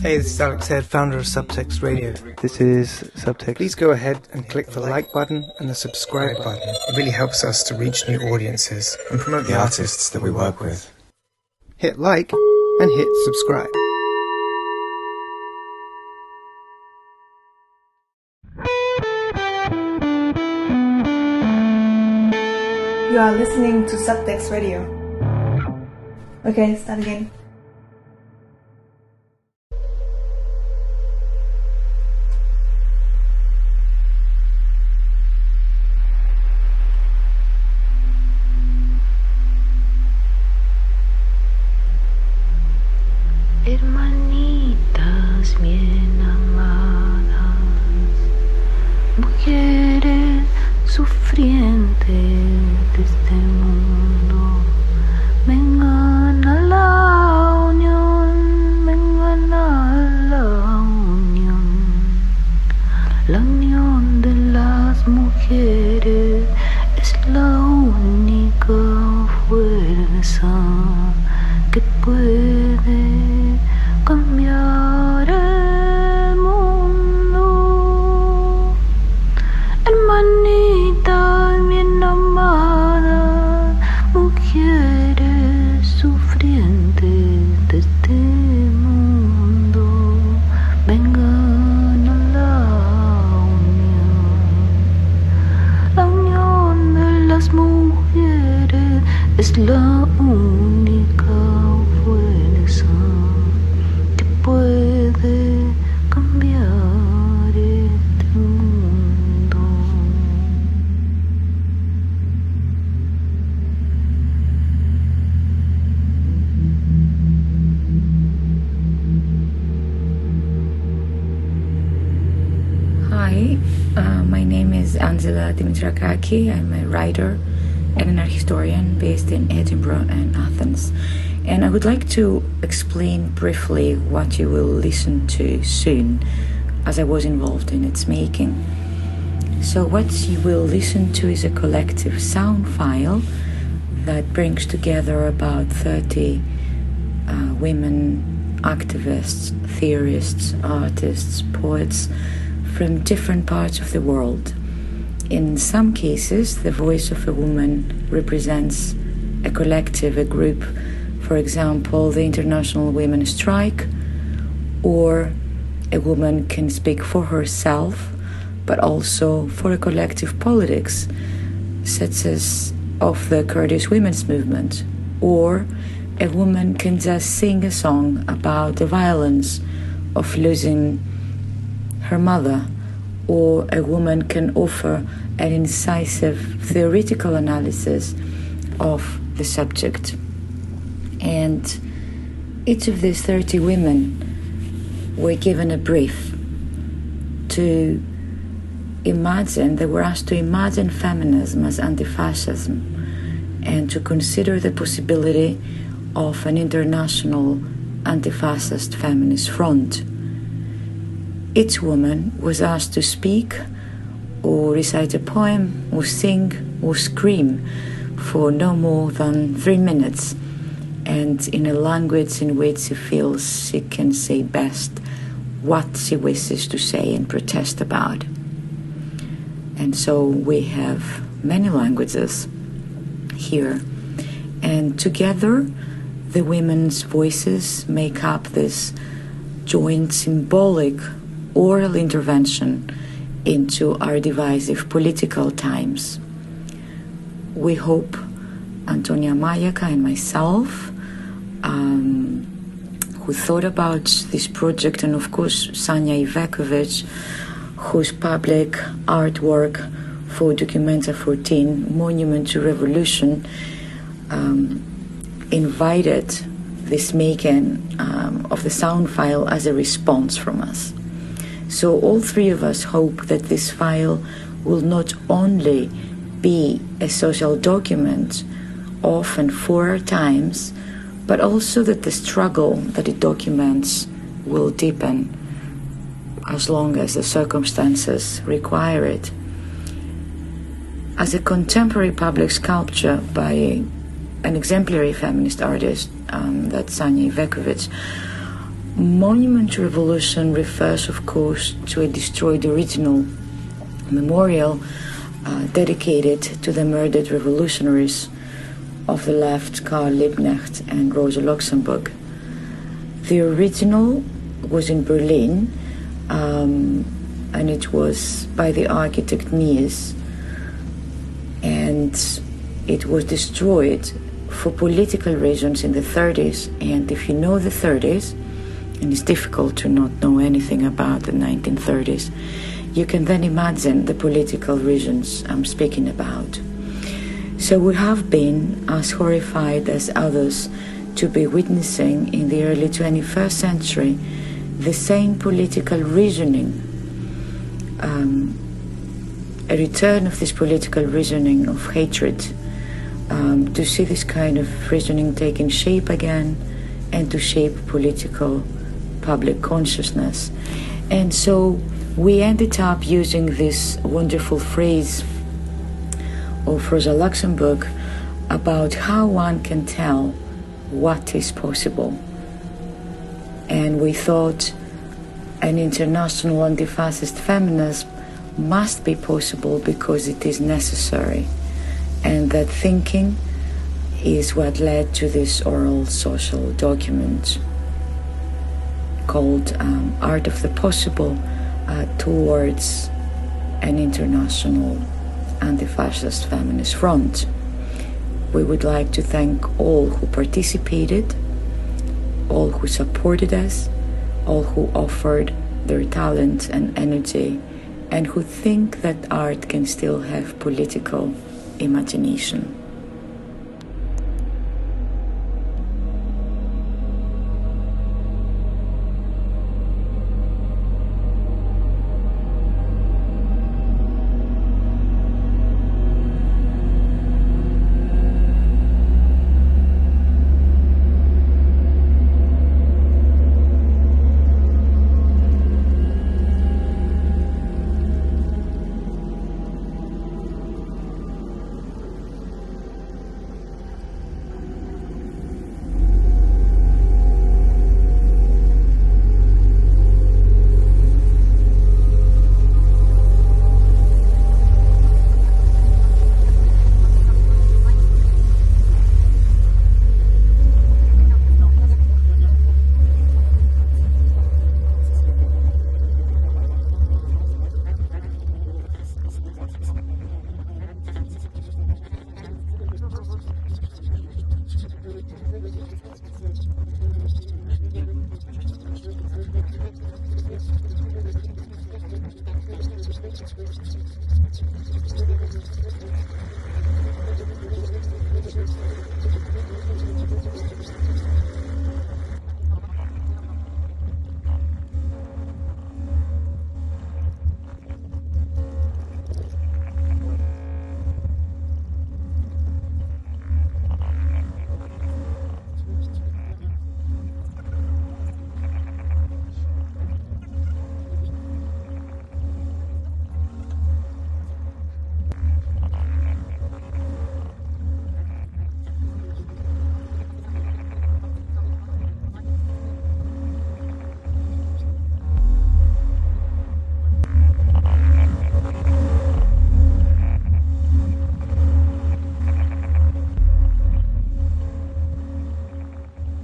Hey, this is Alex Head, founder of Subtext Radio. This is Subtext. Please go ahead and click the like button and the subscribe button. It really helps us to reach new audiences and promote the artists that we work with. Hit like and hit subscribe. You are listening to Subtext Radio. Okay, start again. Hermanitas bien amadas, mujeres sufrientes de este mundo, vengan a la unión, vengan a la unión de las mujeres es la única fuerza que puede cambiar el mundo. Hermanitas bien amadas, mujeres sufrientes de este mundo, vengan a la unión de las mujeres es la única fuerza que puede cambiar este mundo. Hi, my name is Angela Dimitrakaki. I'm a writer and an art historian based in Edinburgh and Athens. And I would like to explain briefly what you will listen to soon, as I was involved in its making. So what you will listen to is a collective sound file that brings together about 30 women activists, theorists, artists, poets from different parts of the world. In some cases, the voice of a woman represents a collective, a group, for example, the International Women's Strike, or a woman can speak for herself, but also for a collective politics, such as of the Kurdish women's movement, or a woman can just sing a song about the violence of losing her mother, or a woman can offer an incisive theoretical analysis of the subject. And each of these 30 women were given a brief to imagine, they were asked to imagine feminism as anti-fascism and to consider the possibility of an international anti-fascist feminist front. Each woman was asked to speak or recite a poem or sing or scream for no more than 3 minutes, and in a language in which she feels she can say best what she wishes to say and protest about. And so we have many languages here, and together the women's voices make up this joint symbolic oral intervention into our divisive political times. We hope Antonia Majaca and myself, who thought about this project, and of course Sanja Iveković, whose public artwork for Documenta 14, Monument to Revolution, invited this making of the sound file as a response from us. So all three of us hope that this file will not only be a social document of and for our times, but also that the struggle that it documents will deepen as long as the circumstances require it. As a contemporary public sculpture by an exemplary feminist artist, that's Sanja Iveković, monument revolution refers, of course, to a destroyed original memorial dedicated to the murdered revolutionaries of the left, Karl, Liebknecht and Rosa Luxemburg. The original was in Berlin, and it was by the architect Mies, and it was destroyed for political reasons in the 30s. And if you know the 30s, and it's difficult to not know anything about the 1930s, you can then imagine the political reasons I'm speaking about. So we have been as horrified as others to be witnessing in the early 21st century the same political reasoning, a return of this political reasoning of hatred, to see this kind of reasoning taking shape again and to shape political public consciousness. And so we ended up using this wonderful phrase of Rosa Luxemburg about how one can tell what is possible. And we thought an international anti-fascist feminism must be possible because it is necessary, and that thinking is what led to this oral social document called Art of the Possible towards an international anti-fascist feminist front. We would like to thank all who participated, all who supported us, all who offered their talent and energy, and who think that art can still have political imagination.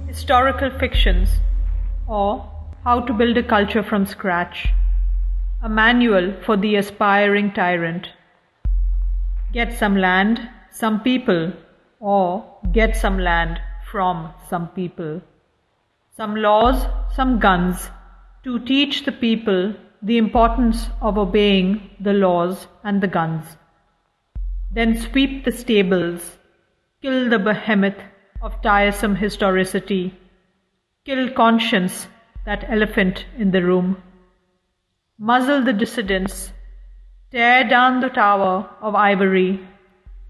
Historical fictions, or How to Build a Culture from Scratch, a manual for the aspiring tyrant. Get some land, some people, or get some land from some people. Some laws, some guns, to teach the people the importance of obeying the laws and the guns. Then sweep the stables, kill the behemoth of tiresome historicity, kill conscience, that elephant in the room. Muzzle the dissidents, tear down the tower of ivory,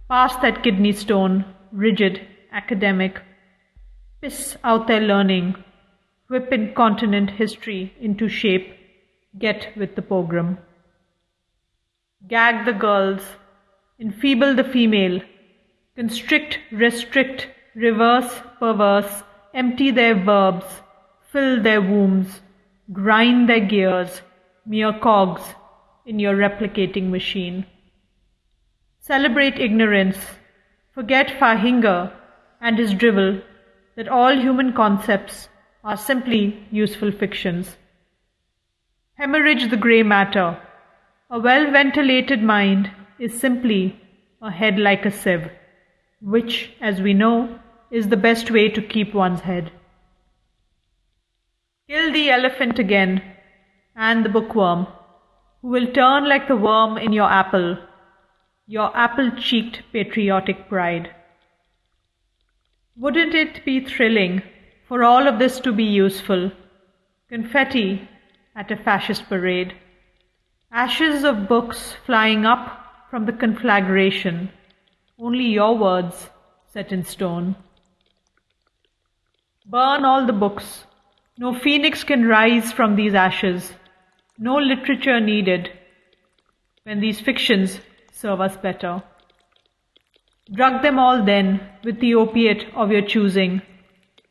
pass that kidney stone, rigid, academic, piss out their learning, whip incontinent history into shape, get with the pogrom. Gag the girls, enfeeble the female, constrict, restrict, reverse, perverse, empty their verbs, fill their wombs, grind their gears, mere cogs in your replicating machine. Celebrate ignorance, forget Fahinger and his drivel that all human concepts are simply useful fictions. Hemorrhage the grey matter. A well-ventilated mind is simply a head like a sieve, which, as we know, is the best way to keep one's head. Kill the elephant again, and the bookworm, who will turn like the worm in your apple-cheeked patriotic pride. Wouldn't it be thrilling for all of this to be useful? Confetti at a fascist parade. Ashes of books flying up from the conflagration. Only your words set in stone. Burn all the books. No phoenix can rise from these ashes. No literature needed when these fictions serve us better. Drug them all then with the opiate of your choosing,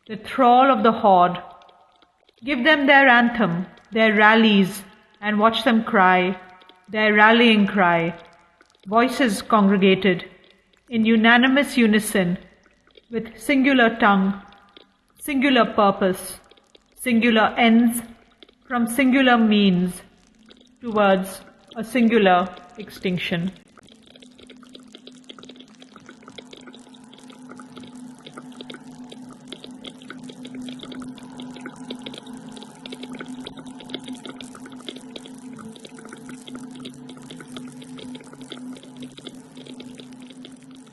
the thrall of the horde. Give them their anthem, their rallies, and watch them cry, their rallying cry. Voices congregated in unanimous unison with singular tongue, singular purpose, singular ends from singular means towards a singular extinction.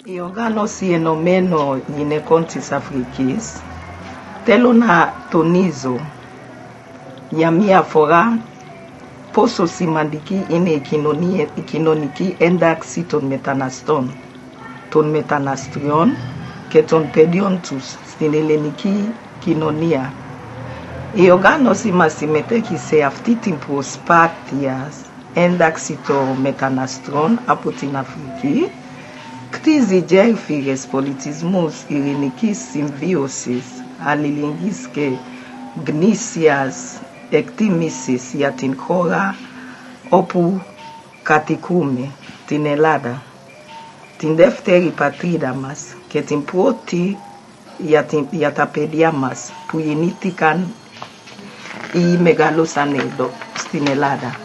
I organos fenomeno in contis africis, telona tonizo, yamia fora, poso simandiki in ekinoniki endaxi ton metanastrion, que ton pediontus, stineleniki kinonia. I organos imasimeteki se aftitin prospatias, endaxi to metanastron apotin afriki, Ctizi gerfires politismus irenikis symbiosis, alilingiske gnisias ectimisis yatin chora opu catikume tinelada, tin defteri patridamas, que tin proti yatapediamas, puyinitikan I megalosanedo stinelada.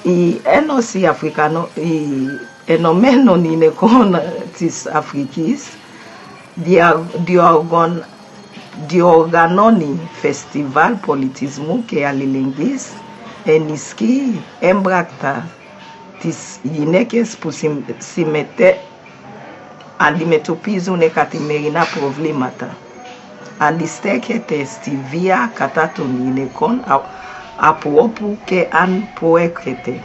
I enosi africano I enomeno nine conatis africis diorganoni festival politismo che alilingis eniski embracta tis inekes pusimete andimetopizu ne katimerina problemata andisteke testivia katatoni ne con apuopu ke an poekrete.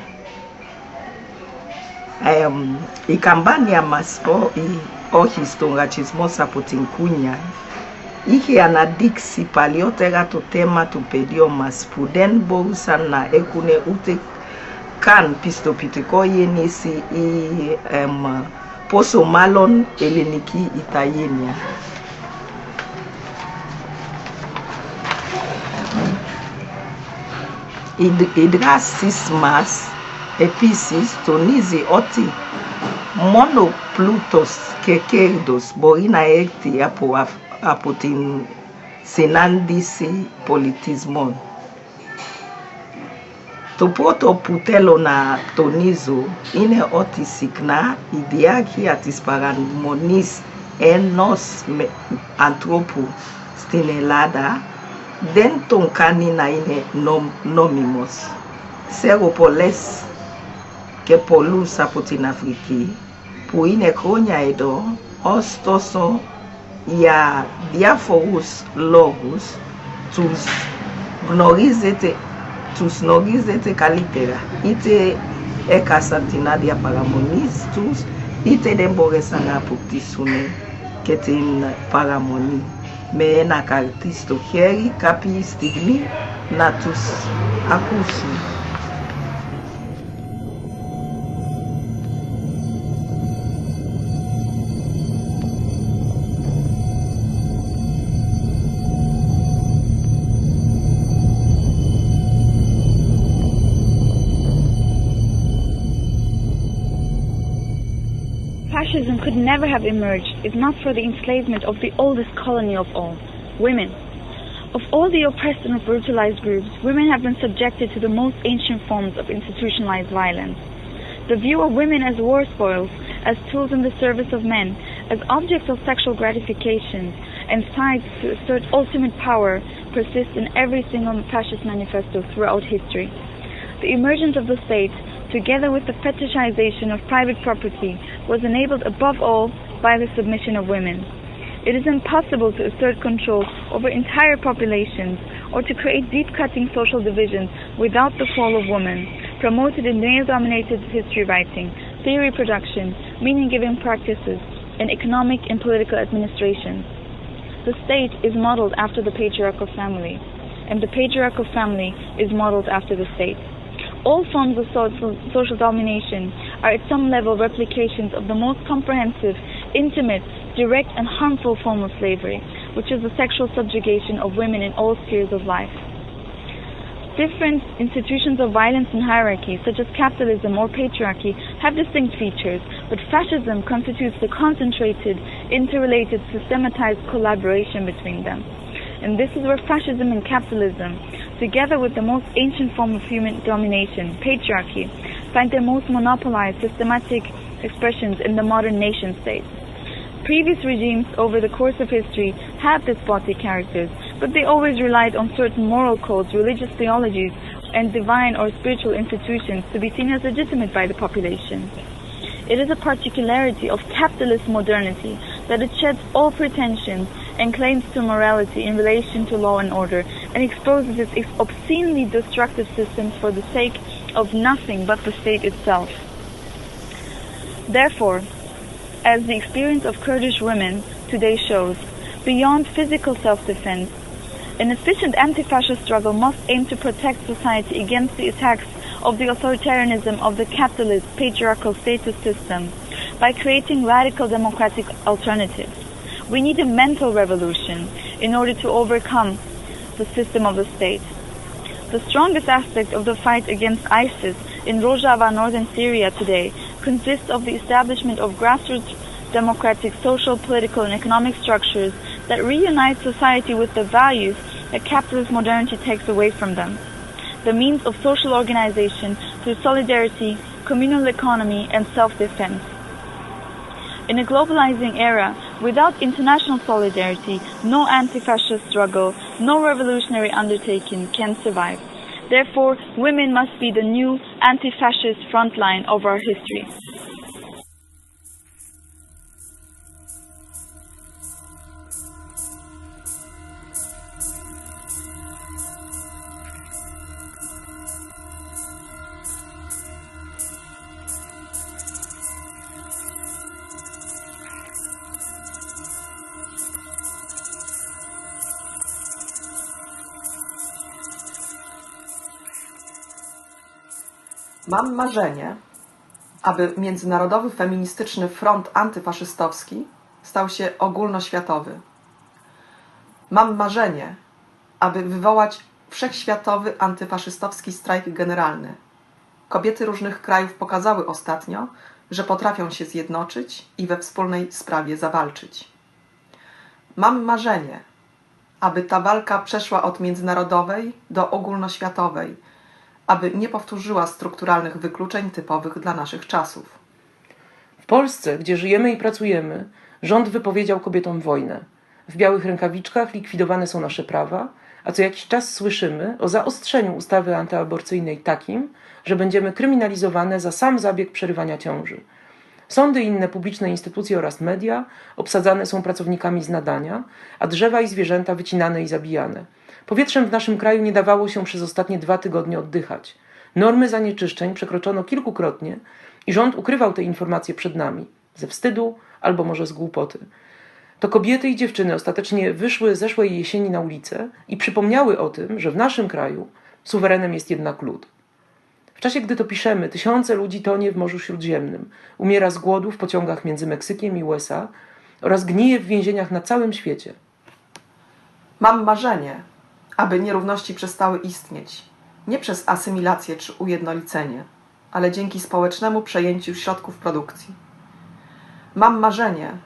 I campania mas o historiacismo saputin cunya. Iki anadiksi paliotera to tema to pedio mas puden borusan na ekune ute kan pistopitiko yenisi I poso malon eleniki italienia. Idrasismas episis tonizi oti monoplutos kekerdos borina ekti apotin senandisi politismon. To proto putelo na tonizo ine oti signa idiaki atis paramonis enos antropo stinelada denton canina ine nomimos. Seropoles que polus apotin afriki pu ine kronia edo ostoso ia diaphorus logus tus norizete calitera ite ekasantina dia paramonis tus ite demboresana puktisune ketin paramoni me na cartisto hieri capi stigmi natus acusu. fascism could never have emerged if not for the enslavement of the oldest colony of all, women. Of all the oppressed and brutalized groups, women have been subjected to the most ancient forms of institutionalized violence. The view of women as war spoils, as tools in the service of men, as objects of sexual gratification, and sites to assert ultimate power persists in every single fascist manifesto throughout history. The emergence of the state, together with the fetishization of private property, was enabled above all by the submission of women. It is impossible to assert control over entire populations or to create deep-cutting social divisions without the fall of women, promoted in male-dominated history writing, theory production, meaning-giving practices, and economic and political administration. The state is modeled after the patriarchal family, and the patriarchal family is modeled after the state. All forms of social domination are at some level replications of the most comprehensive, intimate, direct and harmful form of slavery, which is the sexual subjugation of women in all spheres of life. Different institutions of violence and hierarchy, such as capitalism or patriarchy, have distinct features, but fascism constitutes the concentrated, interrelated, systematized collaboration between them. And this is where fascism and capitalism, together with the most ancient form of human domination, patriarchy, find their most monopolized, systematic expressions in the modern nation-state. Previous regimes over the course of history had despotic characters, but they always relied on certain moral codes, religious theologies, and divine or spiritual institutions to be seen as legitimate by the population. It is a particularity of capitalist modernity that it sheds all pretensions and claims to morality in relation to law and order, and exposes its obscenely destructive systems for the sake of nothing but the state itself. Therefore, as the experience of Kurdish women today shows, beyond physical self-defense, an efficient anti-fascist struggle must aim to protect society against the attacks of the authoritarianism of the capitalist, patriarchal status system by creating radical democratic alternatives. We need a mental revolution in order to overcome the system of the state. The strongest aspect of the fight against ISIS in Rojava, northern Syria today, consists of the establishment of grassroots democratic, social, political, and economic structures that reunite society with the values that capitalist modernity takes away from them. The means of social organization through solidarity, communal economy, and self-defense. In a globalizing era, without international solidarity, no anti-fascist struggle, no revolutionary undertaking can survive. Therefore, women must be the new anti-fascist frontline of our history. Mam marzenie, aby Międzynarodowy Feministyczny Front Antyfaszystowski stał się ogólnoświatowy. Mam marzenie, aby wywołać wszechświatowy antyfaszystowski strajk generalny. Kobiety różnych krajów pokazały ostatnio, że potrafią się zjednoczyć i we wspólnej sprawie zawalczyć. Mam marzenie, aby ta walka przeszła od międzynarodowej do ogólnoświatowej, aby nie powtórzyła strukturalnych wykluczeń typowych dla naszych czasów. W Polsce, gdzie żyjemy i pracujemy, rząd wypowiedział kobietom wojnę. W białych rękawiczkach likwidowane są nasze prawa, a co jakiś czas słyszymy o zaostrzeniu ustawy antyaborcyjnej takim, że będziemy kryminalizowane za sam zabieg przerywania ciąży. Sądy i inne publiczne instytucje oraz media obsadzane są pracownikami z nadania, a drzewa i zwierzęta wycinane i zabijane. Powietrzem w naszym kraju nie dawało się przez ostatnie 2 tygodnie oddychać. Normy zanieczyszczeń przekroczono kilkukrotnie i rząd ukrywał te informacje przed nami. Ze wstydu albo może z głupoty. To kobiety i dziewczyny ostatecznie wyszły zeszłej jesieni na ulicę i przypomniały o tym, że w naszym kraju suwerenem jest jednak lud. W czasie, gdy to piszemy, tysiące ludzi tonie w Morzu Śródziemnym, umiera z głodu w pociągach między Meksykiem i USA oraz gnije w więzieniach na całym świecie. Mam marzenie, aby nierówności przestały istnieć, nie przez asymilację czy ujednolicenie, ale dzięki społecznemu przejęciu środków produkcji. Mam marzenie,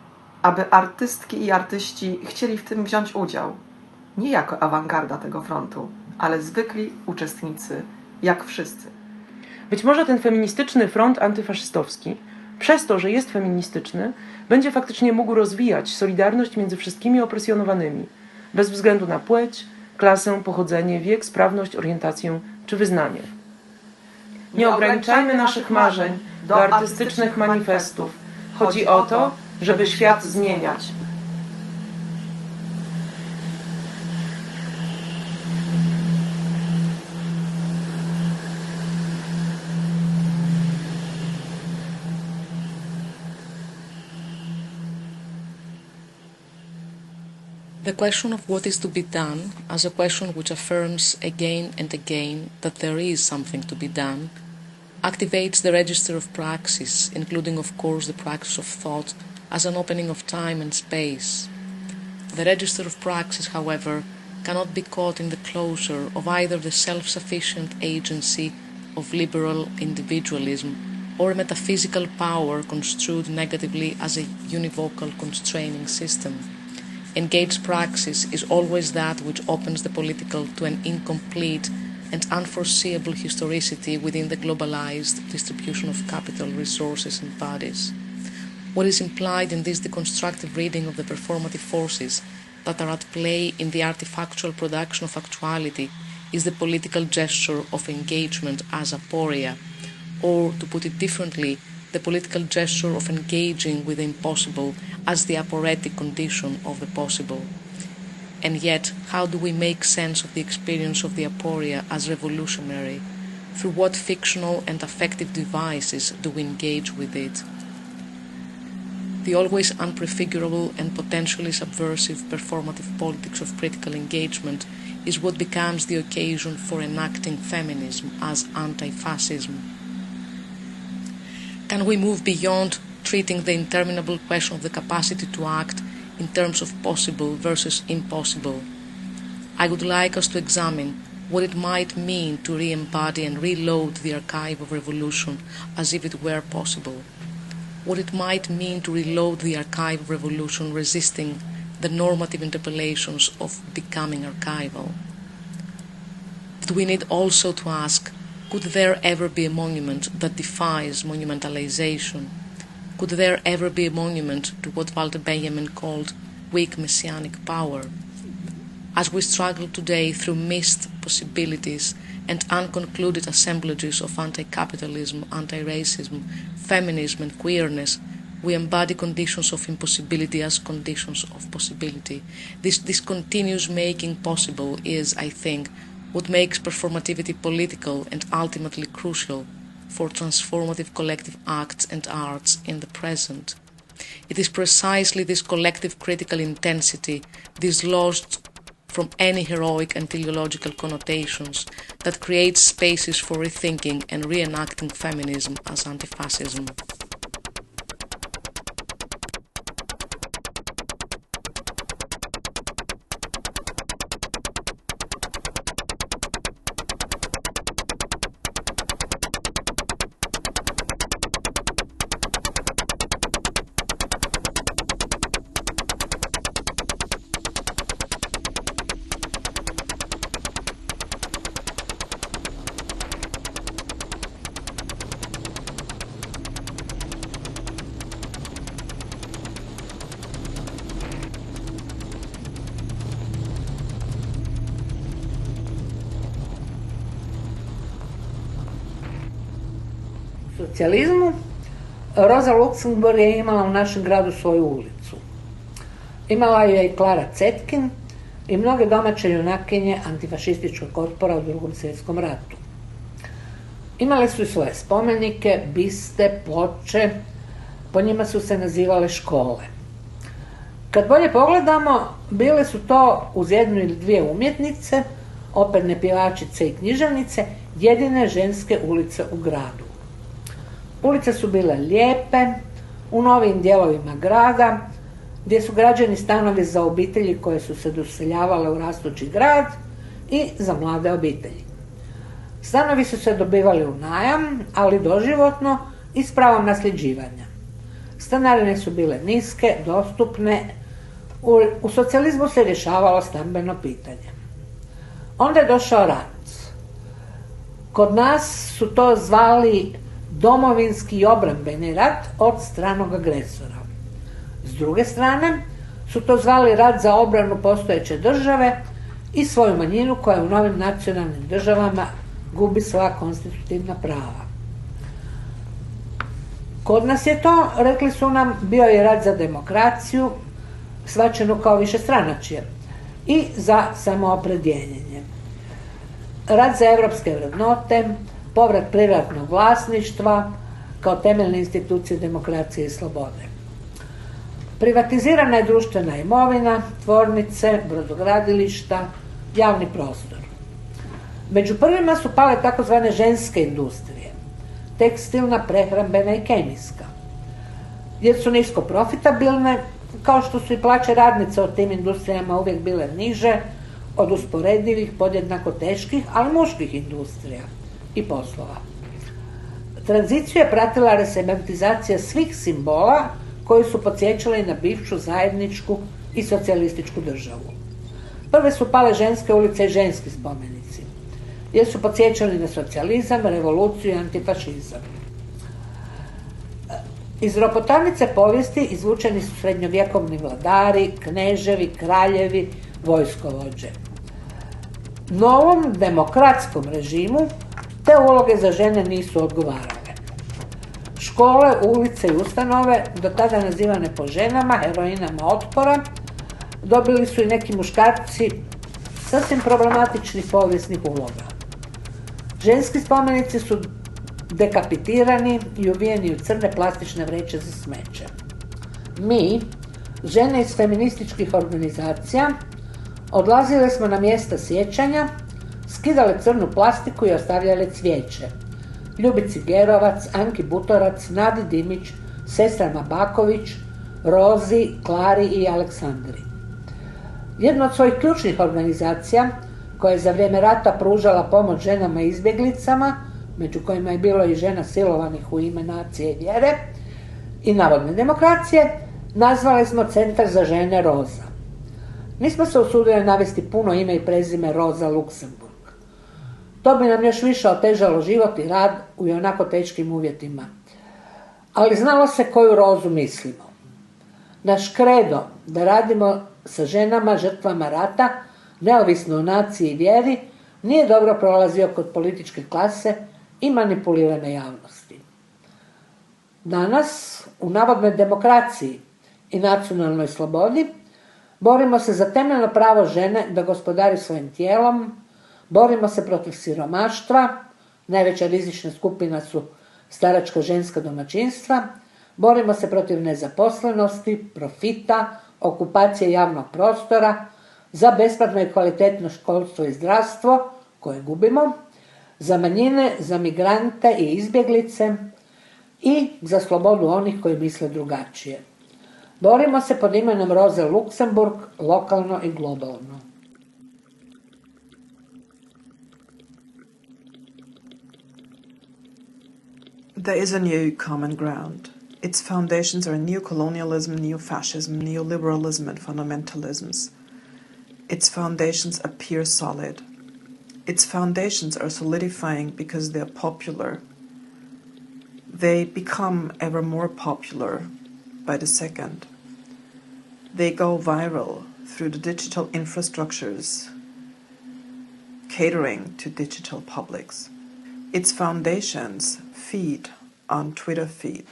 aby artystki i artyści chcieli w tym wziąć udział. Nie jako awangarda tego frontu, ale zwykli uczestnicy, jak wszyscy. Być może ten feministyczny front antyfaszystowski, przez to, że jest feministyczny, będzie faktycznie mógł rozwijać solidarność między wszystkimi opresjonowanymi, bez względu na płeć, klasę, pochodzenie, wiek, sprawność, orientację czy wyznanie. Nie ograniczajmy naszych marzeń do artystycznych manifestów. Chodzi o to, żeby świat zmieniać. The question of what is to be done, as a question which affirms again and again that there is something to be done, activates the register of praxis, including of course the praxis of thought, as an opening of time and space. The register of praxis, however, cannot be caught in the closure of either the self-sufficient agency of liberal individualism or a metaphysical power construed negatively as a univocal constraining system. Engaged praxis is always that which opens the political to an incomplete and unforeseeable historicity within the globalized distribution of capital, resources and bodies. What is implied in this deconstructive reading of the performative forces that are at play in the artifactual production of actuality is the political gesture of engagement as aporia, or, to put it differently, the political gesture of engaging with the impossible as the aporetic condition of the possible. And yet, how do we make sense of the experience of the aporia as revolutionary? Through what fictional and affective devices do we engage with it? The always unprefigurable and potentially subversive performative politics of critical engagement is what becomes the occasion for enacting feminism as anti-fascism. Can we move beyond treating the interminable question of the capacity to act in terms of possible versus impossible? I would like us to examine what it might mean to re-embody and reload the archive of revolution as if it were possible. What it might mean to reload the archive of revolution resisting the normative interpellations of becoming archival. But we need also to ask, could there ever be a monument that defies monumentalization? Could there ever be a monument to what Walter Benjamin called weak messianic power? As we struggle today through missed possibilities and unconcluded assemblages of anti-capitalism, anti-racism, feminism and queerness, we embody conditions of impossibility as conditions of possibility. This continuous making possible is, I think, what makes performativity political and ultimately crucial for transformative collective acts and arts in the present. It is precisely this collective critical intensity, dislodged from any heroic and teleological connotations, that creates spaces for rethinking and reenacting feminism as anti-fascism. Socijalizmu, Rosa Luxemburg je imala u našem gradu svoju ulicu. Imala je i Klara Cetkin i mnoge domaće junakinje antifašističkog otpora u Drugom svjetskom ratu. Imale su i svoje spomenike, biste, ploče, po njima su se nazivale škole. Kad bolje pogledamo, bile su to uz jednu ili dvije umjetnice, operne pjevačice i književnice, jedine ženske ulice u gradu. Ulice su bile lijepe, u novim dijelovima grada, gdje su građeni stanovi za obitelji koje su se doseljavale u rastući grad i za mlade obitelji. Stanovi su se dobivali u najam, ali doživotno i s pravom nasljeđivanja. Stanarine su bile niske, dostupne. U socijalizmu se rješavalo stambeno pitanje. Onda je došao rat. Kod nas su to zvali domovinski i obrambeni rat od stranog agresora. S druge strane su to zvali rat za obranu postojeće države i svoju manjinu koja u novim nacionalnim državama gubi svoja konstitutivna prava. Kod nas je to, rekli su nam, bio je rat za demokraciju, shvaćeno kao višestranačje, i za samoopredjeljenje. Rat za evropske vrednote, povrat privatnog vlasništva kao temeljne institucije demokracije i slobode. Privatizirana je društvena imovina, tvornice, brodogradilišta, javni prostor. Među prvima su pale takozvane ženske industrije, tekstilna, prehrambena i kemijska, jer su nisko profitabilne, kao što su i plaće radnica u tim industrijama uvijek bile niže od usporedivih, podjednako teških, ali muških industrija i poslova. Tranziciju je pratila resementizacija svih simbola koji su podsjećali na bivšu zajedničku i socijalističku državu. Prve su pale ženske ulice i ženski spomenici, jer su podsjećali na socijalizam, revoluciju i antifašizam. Iz ropotarnice povijesti izvučeni su srednjovjekovni vladari, kneževi, kraljevi, vojskovođe. Novom demokratskom režimu te uloge za žene nisu odgovarale. Škole, ulice i ustanove, do tada nazivane po ženama, heroinama otpora, dobili su i neki muškarci sasvim problematičnih povijesnih uloga. Ženski spomenici su dekapitirani i uvijeni u crne plastične vreće za smeće. Mi, žene iz feminističkih organizacija, odlazile smo na mjesta sjećanja, skidale crnu plastiku i ostavljale cvijeće. Ljubici Gerovac, Anki Butorac, Nadi Dimić, sestrama Baković, Rozi, Klari i Aleksandri. Jedna od svojih ključnih organizacija, koja je za vrijeme rata pružala pomoć ženama i izbjeglicama, među kojima je bilo i žena silovanih u ime nacije i vjere i narodne demokracije, nazvali smo Centar za žene Rosa. Nismo se usudili navesti puno ime i prezime Rosa Luxemburg. To bi nam još više otežalo život i rad u onako teškim uvjetima. Ali znalo se koju Rozu mislimo. Naš kredo da radimo sa ženama žrtvama rata, neovisno o naciji i vjeri, nije dobro prolazio kod političke klase i manipulirane javnosti. Danas, u navodnoj demokraciji i nacionalnoj slobodi, borimo se za temeljno pravo žene da gospodari svojim tijelom, borimo se protiv siromaštva, najveća rizična skupina su staračka ženska domaćinstva, borimo se protiv nezaposlenosti, profita, okupacije javnog prostora, za besplatno i kvalitetno školstvo i zdravstvo, koje gubimo, za manjine, za migrante i izbjeglice i za slobodu onih koji misle drugačije. Borimo se pod imenom Roze Luxemburg, lokalno i globalno. There is a new common ground. Its foundations are neo-colonialism, neo-fascism, neoliberalism and fundamentalisms. Its foundations appear solid. Its foundations are solidifying because they are popular. They become ever more popular by the second. They go viral through the digital infrastructures, catering to digital publics. Its foundations feed on Twitter feed.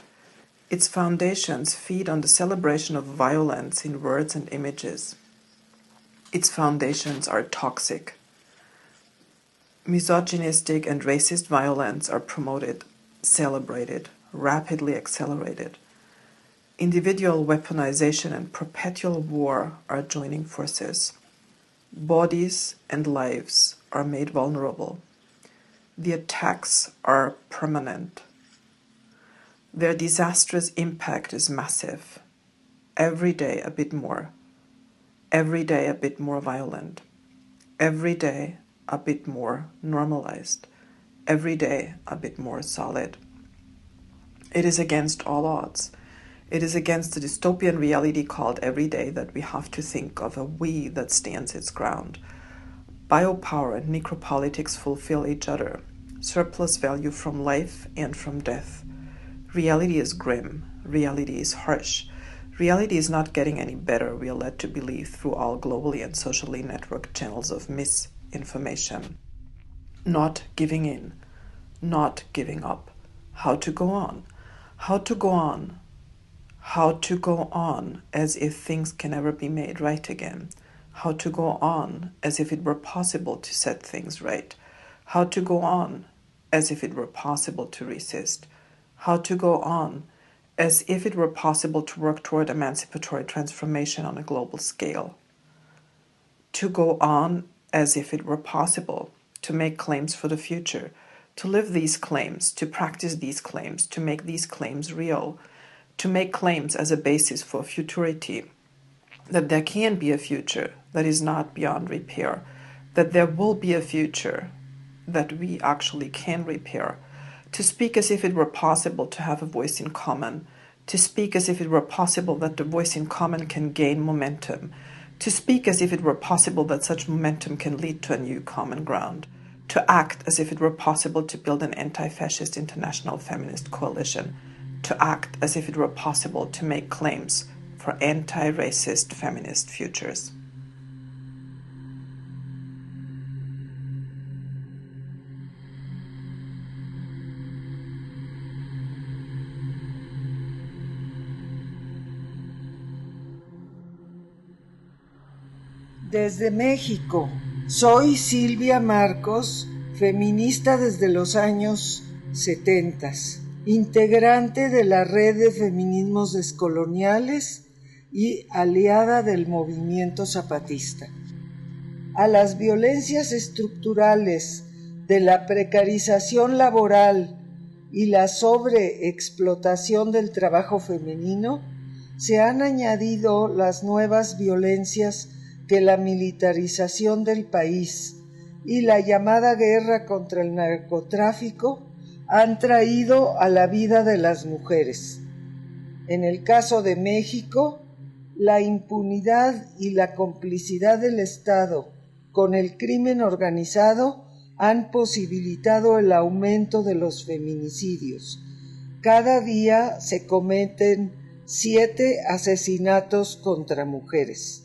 Its foundations feed on the celebration of violence in words and images. Its foundations are toxic. Misogynistic and racist violence are promoted, celebrated, rapidly accelerated. Individual weaponization and perpetual war are joining forces. Bodies and lives are made vulnerable. The attacks are permanent. Their disastrous impact is massive. Every day a bit more. Every day a bit more violent. Every day a bit more normalized. Every day a bit more solid. It is against all odds. It is against the dystopian reality called everyday that we have to think of a we that stands its ground. Biopower and necropolitics fulfill each other, surplus value from life and from death. Reality is grim, reality is harsh. Reality is not getting any better, we are led to believe through all globally and socially networked channels of misinformation. Not giving in, not giving up. How to go on? How to go on? How to go on as if things can never be made right again. How to go on as if it were possible to set things right. How to go on as if it were possible to resist. How to go on as if it were possible to work toward emancipatory transformation on a global scale. To go on as if it were possible to make claims for the future, to live these claims, to practice these claims, to make these claims real, to make claims as a basis for futurity, that there can be a future that is not beyond repair, that there will be a future that we actually can repair, to speak as if it were possible to have a voice in common, to speak as if it were possible that the voice in common can gain momentum, to speak as if it were possible that such momentum can lead to a new common ground, to act as if it were possible to build an anti-fascist international feminist coalition, to act as if it were possible to make claims for anti-racist feminist futures. Desde México, soy Silvia Marcos, feminista desde los años 70, integrante de la Red de Feminismos Descoloniales y aliada del movimiento zapatista. A las violencias estructurales de la precarización laboral y la sobreexplotación del trabajo femenino se han añadido las nuevas violencias que la militarización del país y la llamada guerra contra el narcotráfico han traído a la vida de las mujeres. En el caso de México, la impunidad y la complicidad del Estado con el crimen organizado han posibilitado el aumento de los feminicidios. Cada día se cometen 7 asesinatos contra mujeres.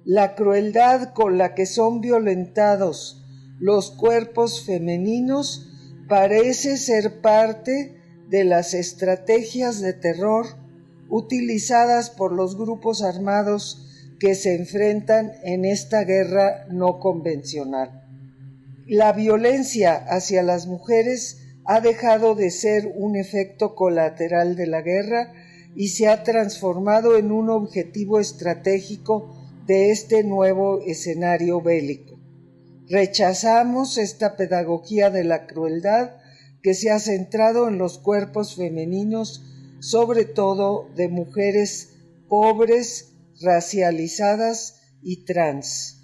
La crueldad con la que son violentados los cuerpos femeninos parece ser parte de las estrategias de terror utilizadas por los grupos armados que se enfrentan en esta guerra no convencional. La violencia hacia las mujeres ha dejado de ser un efecto colateral de la guerra y se ha transformado en un objetivo estratégico de este nuevo escenario bélico. Rechazamos esta pedagogía de la crueldad que se ha centrado en los cuerpos femeninos, sobre todo de mujeres pobres, racializadas y trans.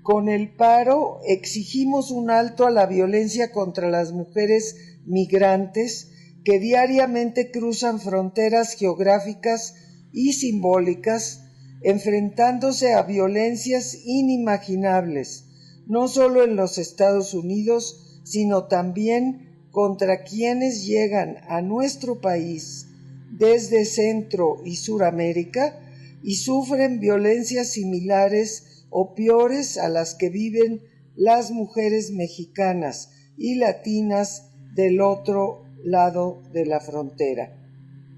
Con el paro exigimos un alto a la violencia contra las mujeres migrantes que diariamente cruzan fronteras geográficas y simbólicas, enfrentándose a violencias inimaginables, no solo en los Estados Unidos, sino también contra quienes llegan a nuestro país desde Centro y Suramérica y sufren violencias similares o peores a las que viven las mujeres mexicanas y latinas del otro lado de la frontera.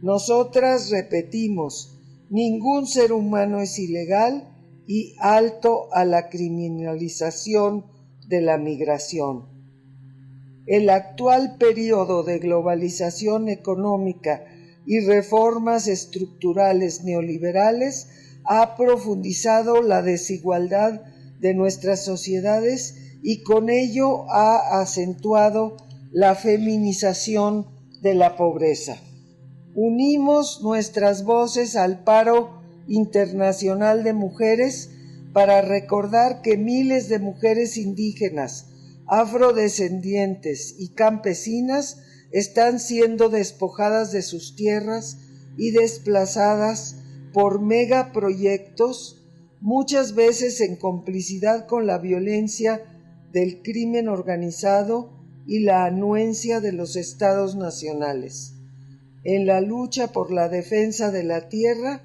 Nosotras repetimos, ningún ser humano es ilegal y alto a la criminalización de la migración. El actual periodo de globalización económica y reformas estructurales neoliberales ha profundizado la desigualdad de nuestras sociedades y con ello ha acentuado la feminización de la pobreza. Unimos nuestras voces al paro internacional de mujeres para recordar que miles de mujeres indígenas, afrodescendientes y campesinas están siendo despojadas de sus tierras, y desplazadas por megaproyectos, muchas veces en complicidad con la violencia del crimen organizado y la anuencia de los estados nacionales. En la lucha por la defensa de la tierra,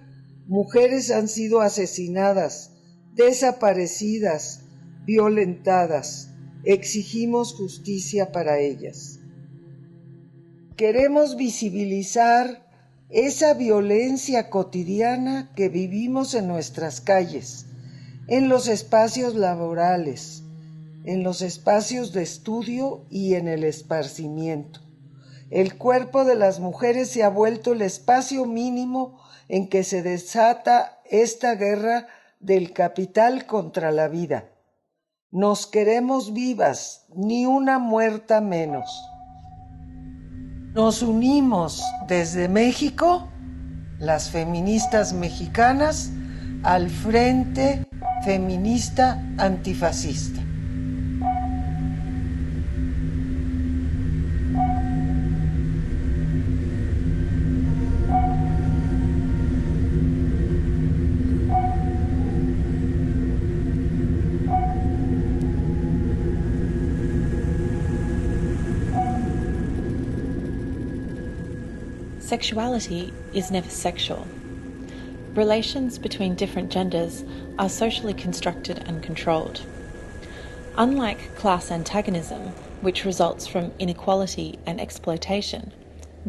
mujeres han sido asesinadas, desaparecidas, violentadas. Exigimos justicia para ellas. Queremos visibilizar esa violencia cotidiana que vivimos en nuestras calles, en los espacios laborales, en los espacios de estudio y en el esparcimiento. El cuerpo de las mujeres se ha vuelto el espacio mínimo en que se desata esta guerra del capital contra la vida. Nos queremos vivas, ni una muerta menos. Nos unimos desde México, las feministas mexicanas, al Frente Feminista Antifascista. Sexuality is never sexual. Relations between different genders are socially constructed and controlled. Unlike class antagonism, which results from inequality and exploitation,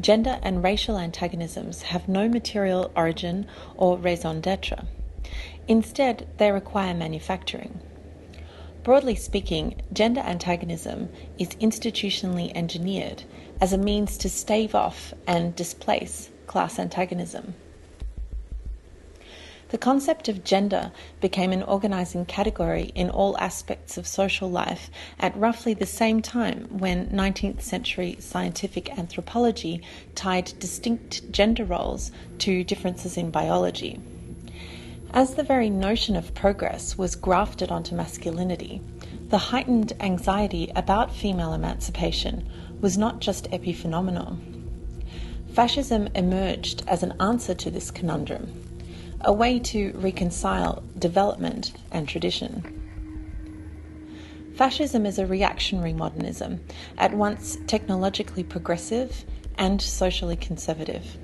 gender and racial antagonisms have no material origin or raison d'etre. Instead, they require manufacturing. Broadly speaking, gender antagonism is institutionally engineered as a means to stave off and displace class antagonism. The concept of gender became an organising category in all aspects of social life at roughly the same time when 19th century scientific anthropology tied distinct gender roles to differences in biology. As the very notion of progress was grafted onto masculinity, the heightened anxiety about female emancipation was not just epiphenomenal. Fascism emerged as an answer to this conundrum, a way to reconcile development and tradition. Fascism is a reactionary modernism, at once technologically progressive and socially conservative.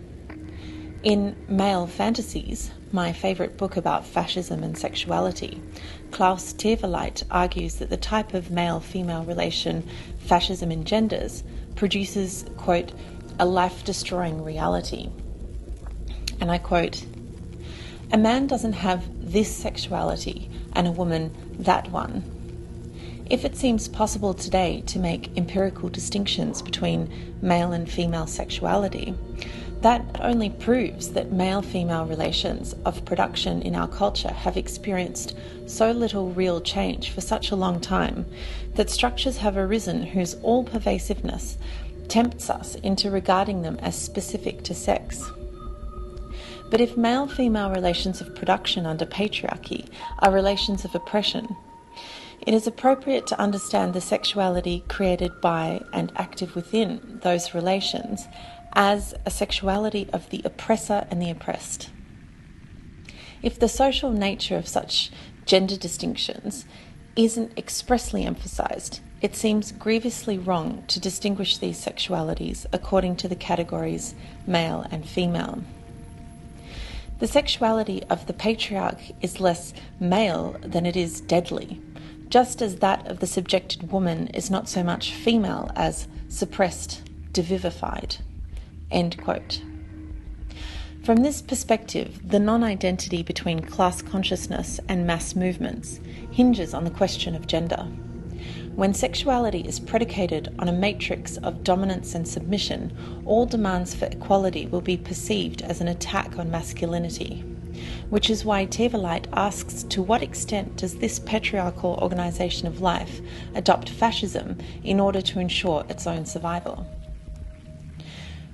In Male Fantasies, my favourite book about fascism and sexuality, Klaus Teweleit argues that the type of male-female relation fascism engenders produces, quote, a life-destroying reality. And I quote, "A man doesn't have this sexuality and a woman that one. If it seems possible today to make empirical distinctions between male and female sexuality, that only proves that male-female relations of production in our culture have experienced so little real change for such a long time that structures have arisen whose all-pervasiveness tempts us into regarding them as specific to sex. But if male-female relations of production under patriarchy are relations of oppression, it is appropriate to understand the sexuality created by and active within those relations as a sexuality of the oppressor and the oppressed. If the social nature of such gender distinctions isn't expressly emphasized, it seems grievously wrong to distinguish these sexualities according to the categories male and female. The sexuality of the patriarch is less male than it is deadly, just as that of the subjected woman is not so much female as suppressed, devivified." End quote. From this perspective, the non-identity between class consciousness and mass movements hinges on the question of gender. When sexuality is predicated on a matrix of dominance and submission, all demands for equality will be perceived as an attack on masculinity, which is why Teweleit asks, to what extent does this patriarchal organisation of life adopt fascism in order to ensure its own survival?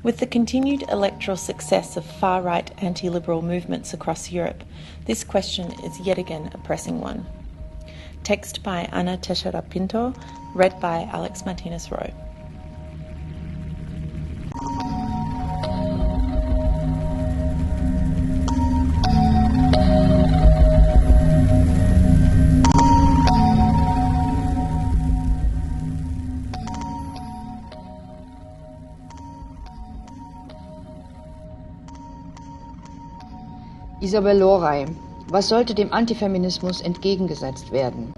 With the continued electoral success of far-right anti-liberal movements across Europe, this question is yet again a pressing one. Text by Ana Teixeira Pinto, read by Alex Martinez-Rowe. Isabel Loray, was sollte dem Antifeminismus entgegengesetzt werden?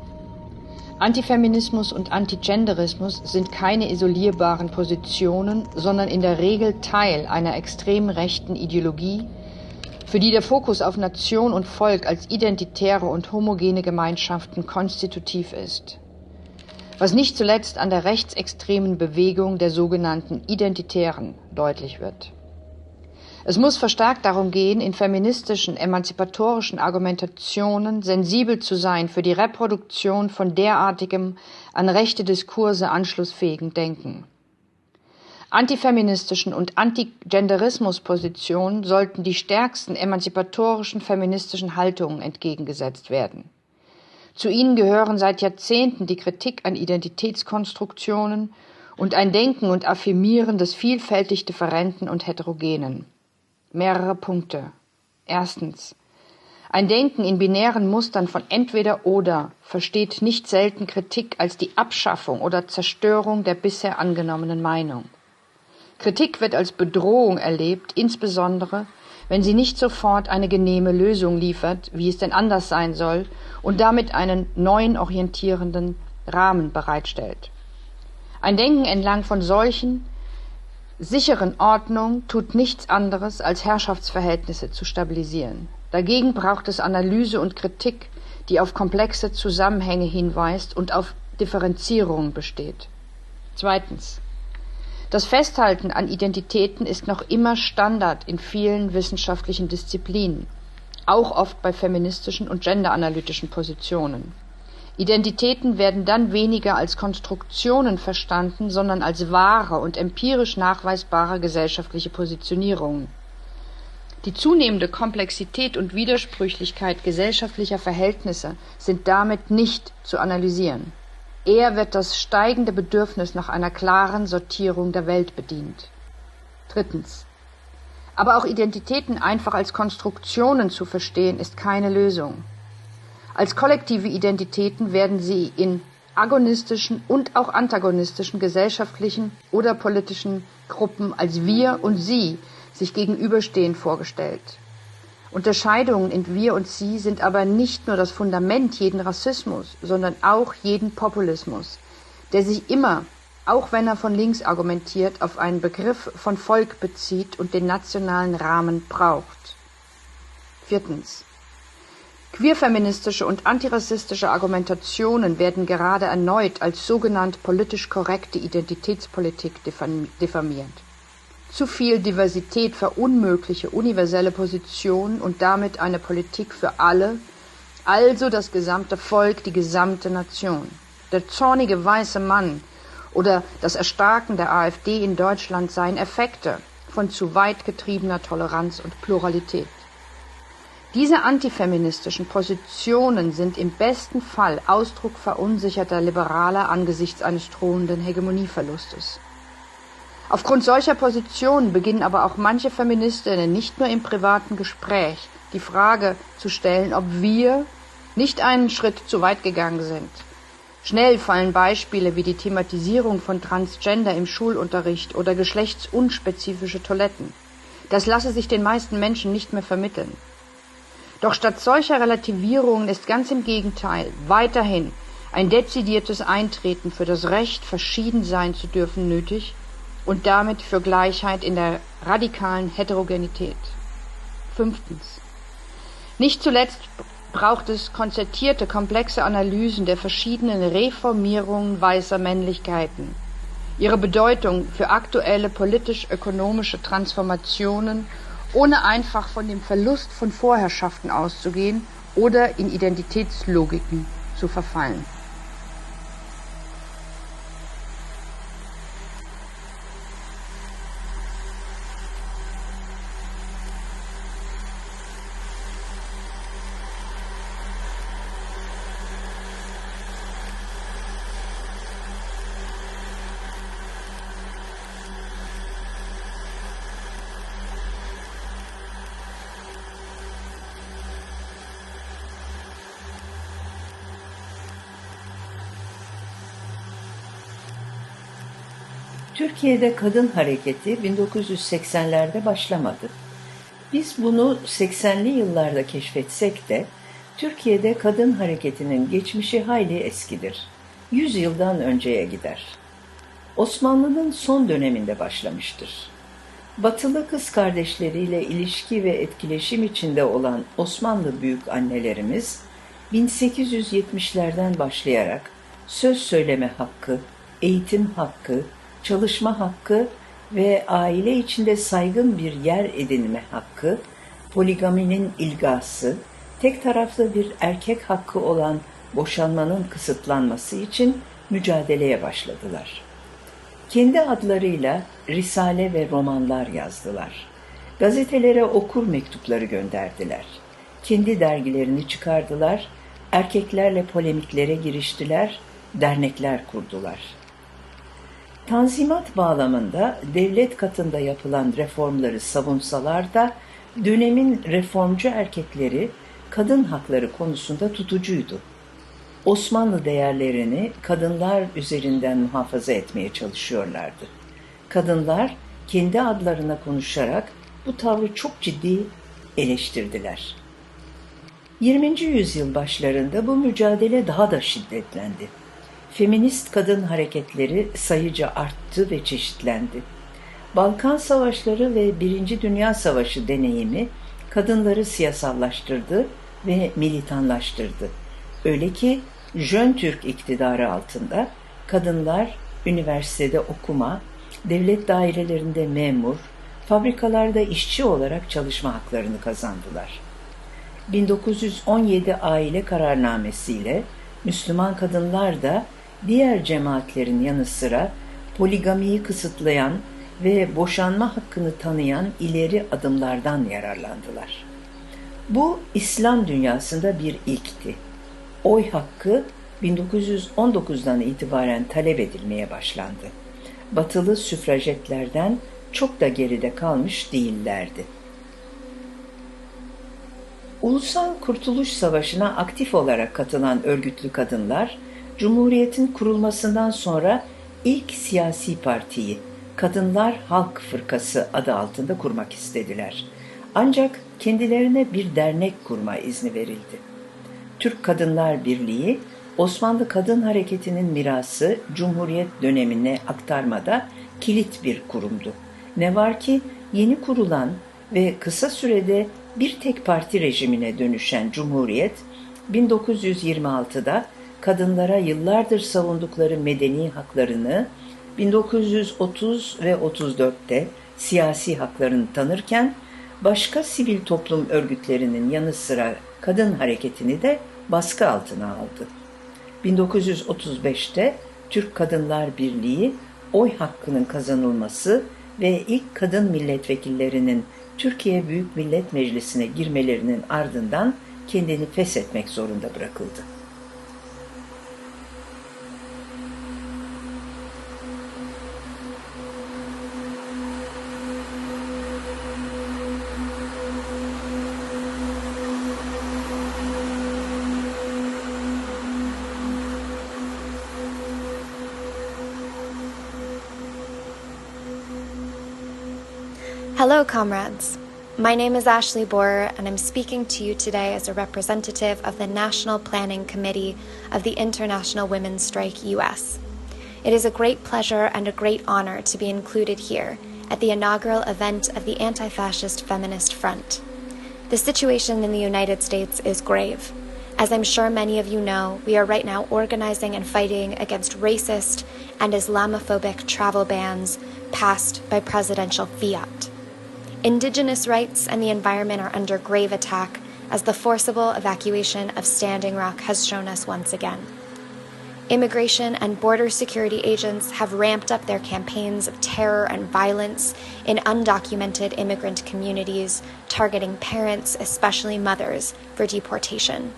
Antifeminismus und Antigenderismus sind keine isolierbaren Positionen, sondern in der Regel Teil einer extrem rechten Ideologie, für die der Fokus auf Nation und Volk als identitäre und homogene Gemeinschaften konstitutiv ist. Was nicht zuletzt an der rechtsextremen Bewegung der sogenannten Identitären deutlich wird. Es muss verstärkt darum gehen, in feministischen, emanzipatorischen Argumentationen sensibel zu sein für die Reproduktion von derartigem, an rechte Diskurse anschlussfähigen Denken. Antifeministischen und Antigenderismuspositionen sollten die stärksten emanzipatorischen feministischen Haltungen entgegengesetzt werden. Zu ihnen gehören seit Jahrzehnten die Kritik an Identitätskonstruktionen und ein Denken und Affirmieren des vielfältig Differenten und Heterogenen. Mehrere Punkte. Erstens. Ein Denken in binären Mustern von entweder oder versteht nicht selten Kritik als die Abschaffung oder Zerstörung der bisher angenommenen Meinung. Kritik wird als Bedrohung erlebt, insbesondere, wenn sie nicht sofort eine genehme Lösung liefert, wie es denn anders sein soll, und damit einen neuen orientierenden Rahmen bereitstellt. Ein Denken entlang von solchen sicheren Ordnung tut nichts anderes, als Herrschaftsverhältnisse zu stabilisieren. Dagegen braucht es Analyse und Kritik, die auf komplexe Zusammenhänge hinweist und auf Differenzierungen besteht. Zweitens. Das Festhalten an Identitäten ist noch immer Standard in vielen wissenschaftlichen Disziplinen, auch oft bei feministischen und genderanalytischen Positionen. Identitäten werden dann weniger als Konstruktionen verstanden, sondern als wahre und empirisch nachweisbare gesellschaftliche Positionierungen. Die zunehmende Komplexität und Widersprüchlichkeit gesellschaftlicher Verhältnisse sind damit nicht zu analysieren. Eher wird das steigende Bedürfnis nach einer klaren Sortierung der Welt bedient. Drittens. Aber auch Identitäten einfach als Konstruktionen zu verstehen, ist keine Lösung. Als kollektive Identitäten werden sie in agonistischen und auch antagonistischen gesellschaftlichen oder politischen Gruppen als wir und sie sich gegenüberstehend vorgestellt. Unterscheidungen in wir und sie sind aber nicht nur das Fundament jeden Rassismus, sondern auch jeden Populismus, der sich immer, auch wenn er von links argumentiert, auf einen Begriff von Volk bezieht und den nationalen Rahmen braucht. Viertens. Queerfeministische und antirassistische Argumentationen werden gerade erneut als sogenannt politisch korrekte Identitätspolitik diffamiert. Zu viel Diversität verunmögliche universelle Positionen und damit eine Politik für alle, also das gesamte Volk, die gesamte Nation. Der zornige weiße Mann oder das Erstarken der AfD in Deutschland seien Effekte von zu weit getriebener Toleranz und Pluralität. Diese antifeministischen Positionen sind im besten Fall Ausdruck verunsicherter Liberaler angesichts eines drohenden Hegemonieverlustes. Aufgrund solcher Positionen beginnen aber auch manche Feministinnen nicht nur im privaten Gespräch die Frage zu stellen, ob wir nicht einen Schritt zu weit gegangen sind. Schnell fallen Beispiele wie die Thematisierung von Transgender im Schulunterricht oder geschlechtsunspezifische Toiletten. Das lasse sich den meisten Menschen nicht mehr vermitteln. Doch statt solcher Relativierungen ist ganz im Gegenteil weiterhin ein dezidiertes Eintreten für das Recht, verschieden sein zu dürfen, nötig und damit für Gleichheit in der radikalen Heterogenität. Fünftens. Nicht zuletzt braucht es konzertierte, komplexe Analysen der verschiedenen Reformierungen weißer Männlichkeiten, ihre Bedeutung für aktuelle politisch-ökonomische Transformationen, ohne einfach von dem Verlust von Vorherrschaften auszugehen oder in Identitätslogiken zu verfallen. Türkiye'de kadın hareketi 1980'lerde başlamadı. Biz bunu 80'li yıllarda keşfetsek de Türkiye'de kadın hareketinin geçmişi hayli eskidir. 100 yıldan önceye gider. Osmanlı'nın son döneminde başlamıştır. Batılı kız kardeşleriyle ilişki ve etkileşim içinde olan Osmanlı büyük annelerimiz 1870'lerden başlayarak söz söyleme hakkı, eğitim hakkı, çalışma hakkı ve aile içinde saygın bir yer edinme hakkı, poligaminin ilgası, tek taraflı bir erkek hakkı olan boşanmanın kısıtlanması için mücadeleye başladılar. Kendi adlarıyla risale ve romanlar yazdılar. Gazetelere okur mektupları gönderdiler. Kendi dergilerini çıkardılar, erkeklerle polemiklere giriştiler, dernekler kurdular. Tanzimat bağlamında devlet katında yapılan reformları savunsalar da dönemin reformcu erkekleri kadın hakları konusunda tutucuydu. Osmanlı değerlerini kadınlar üzerinden muhafaza etmeye çalışıyorlardı. Kadınlar kendi adlarına konuşarak bu tavrı çok ciddi eleştirdiler. 20. yüzyıl başlarında bu mücadele daha da şiddetlendi. Feminist kadın hareketleri sayıca arttı ve çeşitlendi. Balkan Savaşları ve Birinci Dünya Savaşı deneyimi kadınları siyasallaştırdı ve militanlaştırdı. Öyle ki Jön Türk iktidarı altında kadınlar üniversitede okuma, devlet dairelerinde memur, fabrikalarda işçi olarak çalışma haklarını kazandılar. 1917 aile kararnamesiyle Müslüman kadınlar da diğer cemaatlerin yanı sıra poligamiyi kısıtlayan ve boşanma hakkını tanıyan ileri adımlardan yararlandılar. Bu İslam dünyasında bir ilkti. Oy hakkı 1919'dan itibaren talep edilmeye başlandı. Batılı süfrajetlerden çok da geride kalmış değillerdi. Ulusal Kurtuluş Savaşı'na aktif olarak katılan örgütlü kadınlar, Cumhuriyet'in kurulmasından sonra ilk siyasi partiyi Kadınlar Halk Fırkası adı altında kurmak istediler. Ancak kendilerine bir dernek kurma izni verildi. Türk Kadınlar Birliği, Osmanlı Kadın Hareketi'nin mirası Cumhuriyet dönemine aktarmada kilit bir kurumdu. Ne var ki yeni kurulan ve kısa sürede bir tek parti rejimine dönüşen Cumhuriyet, 1926'da kadınlara yıllardır savundukları medeni haklarını, 1930 ve 34'te siyasi haklarını tanırken, başka sivil toplum örgütlerinin yanı sıra kadın hareketini de baskı altına aldı. 1935'te Türk Kadınlar Birliği, oy hakkının kazanılması ve ilk kadın milletvekillerinin Türkiye Büyük Millet Meclisi'ne girmelerinin ardından kendini feshetmek zorunda bırakıldı. Hello, comrades. My name is Ashley Borer, and I'm speaking to you today as a representative of the National Planning Committee of the International Women's Strike US. It is a great pleasure and a great honor to be included here at the inaugural event of the Antifascist Feminist Front. The situation in the United States is grave. As I'm sure many of you know, we are right now organizing and fighting against racist and Islamophobic travel bans passed by presidential fiat. Indigenous rights and the environment are under grave attack as the forcible evacuation of Standing Rock has shown us once again. Immigration and border security agents have ramped up their campaigns of terror and violence in undocumented immigrant communities, targeting parents, especially mothers, for deportation.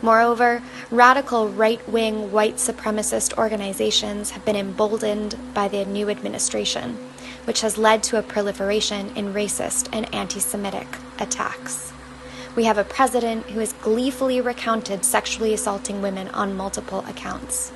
Moreover, radical right-wing white supremacist organizations have been emboldened by the new administration, which has led to a proliferation in racist and anti-Semitic attacks. We have a president who has gleefully recounted sexually assaulting women on multiple accounts.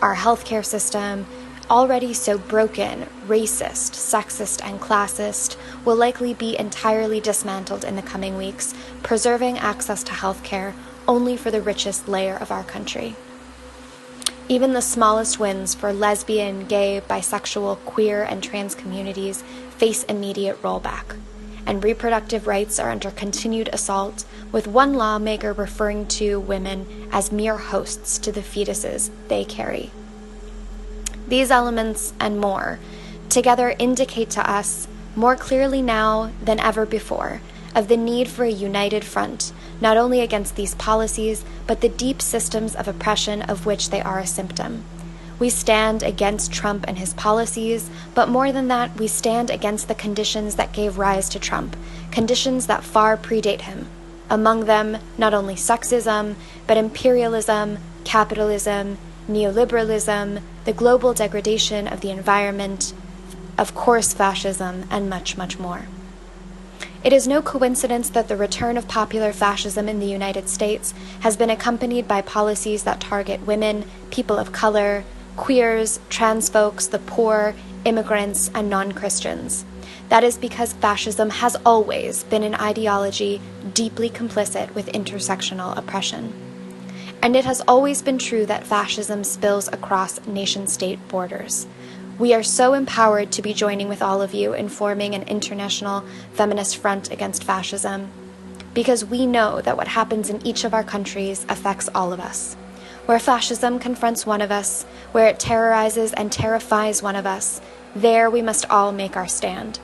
Our healthcare system, already so broken, racist, sexist, and classist, will likely be entirely dismantled in the coming weeks, preserving access to healthcare only for the richest layer of our country. Even the smallest wins for lesbian, gay, bisexual, queer, and trans communities face immediate rollback, and reproductive rights are under continued assault, with one lawmaker referring to women as mere hosts to the fetuses they carry. These elements and more together indicate to us, more clearly now than ever before, of the need for a united front, not only against these policies, but the deep systems of oppression of which they are a symptom. We stand against Trump and his policies, but more than that, we stand against the conditions that gave rise to Trump, conditions that far predate him. Among them, not only sexism, but imperialism, capitalism, neoliberalism, the global degradation of the environment, of course fascism, and much, much more. It is no coincidence that the return of popular fascism in the United States has been accompanied by policies that target women, people of color, queers, trans folks, the poor, immigrants, and non-Christians. That is because fascism has always been an ideology deeply complicit with intersectional oppression. And it has always been true that fascism spills across nation-state borders. We are so empowered to be joining with all of you in forming an international feminist front against fascism, because we know that what happens in each of our countries affects all of us. Where fascism confronts one of us, where it terrorizes and terrifies one of us, there we must all make our stand.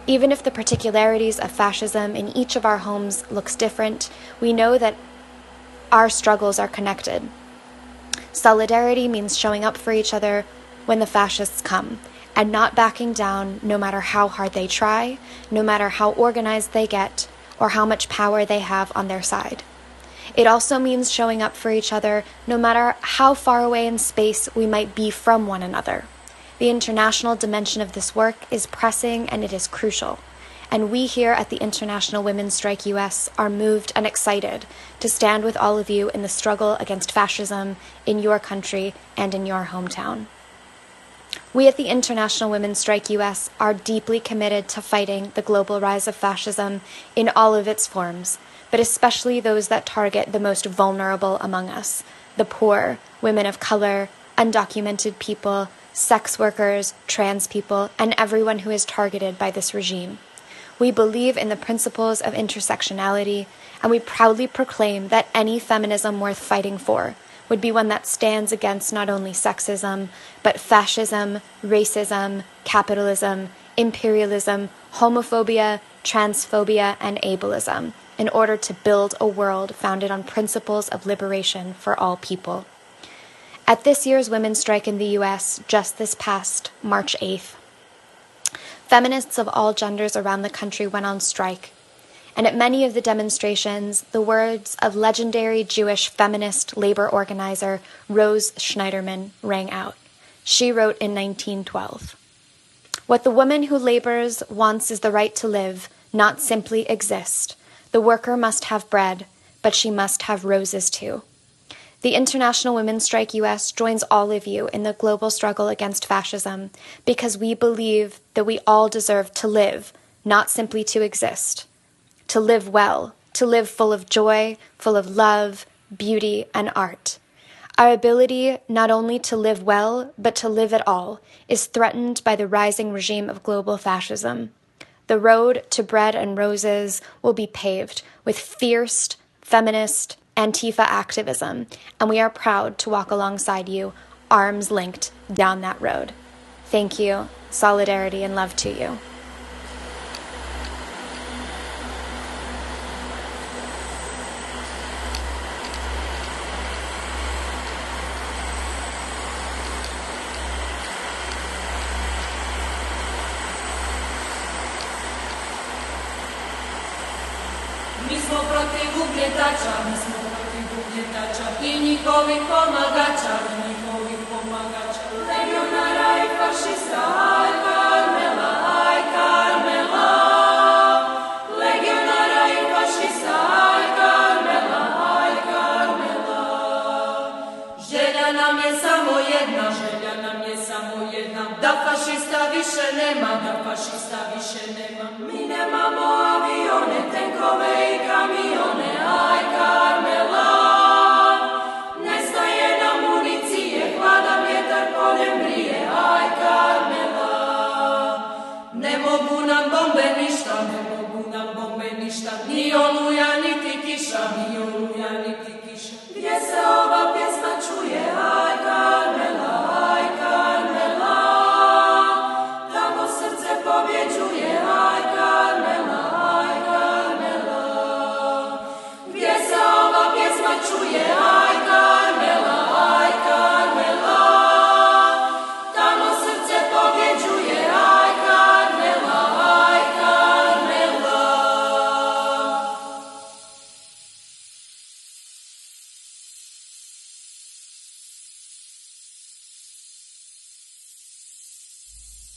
Even if the particularities of fascism in each of our homes looks different, we know that our struggles are connected. Solidarity means showing up for each other when the fascists come, and not backing down no matter how hard they try, no matter how organized they get, or how much power they have on their side. It also means showing up for each other no matter how far away in space we might be from one another. The international dimension of this work is pressing and it is crucial. And we here at the International Women's Strike US are moved and excited to stand with all of you in the struggle against fascism in your country and in your hometown. We at the International Women's Strike US are deeply committed to fighting the global rise of fascism in all of its forms, but especially those that target the most vulnerable among us, the poor, women of color, undocumented people, sex workers, trans people, and everyone who is targeted by this regime. We believe in the principles of intersectionality, and we proudly proclaim that any feminism worth fighting for would be one that stands against not only sexism, but fascism, racism, capitalism, imperialism, homophobia, transphobia, and ableism, in order to build a world founded on principles of liberation for all people. At this year's Women's Strike in the US, just this past March 8th, feminists of all genders around the country went on strike, and at many of the demonstrations, the words of legendary Jewish feminist labor organizer Rose Schneiderman rang out. She wrote in 1912, "What the woman who labors wants is the right to live, not simply exist. The worker must have bread, but she must have roses too." The International Women's Strike US joins all of you in the global struggle against fascism because we believe that we all deserve to live, not simply to exist. To live well, to live full of joy, full of love, beauty, and art. Our ability not only to live well, but to live at all, is threatened by the rising regime of global fascism. The road to bread and roses will be paved with fierce, feminist, Antifa activism, and we are proud to walk alongside you, arms linked, down that road. Thank you, solidarity, and love to you. I njihovih pomagača, legionara i fašista, aj Karmela, aj Karmela. Legionara i fašista, aj Karmela, aj Karmela. Želja nam je samo jedna, želja nam je samo jedna. fašista više nema, mi nemamo avione, tenkove i kamione, aj Karmela. Nestaje nam municije, hladan vjetar poljem brije, aj Karmela. Ne mogu nam bombe ništa, ni oluja niti kiša, gdje se ova pjesma čuje, aj Karmela, tamo srce pobjeđuje, aj Karmela, gdje se ova pjesma čuje, aj Karmela, tamo srce pobjeđuje, aj Karmela,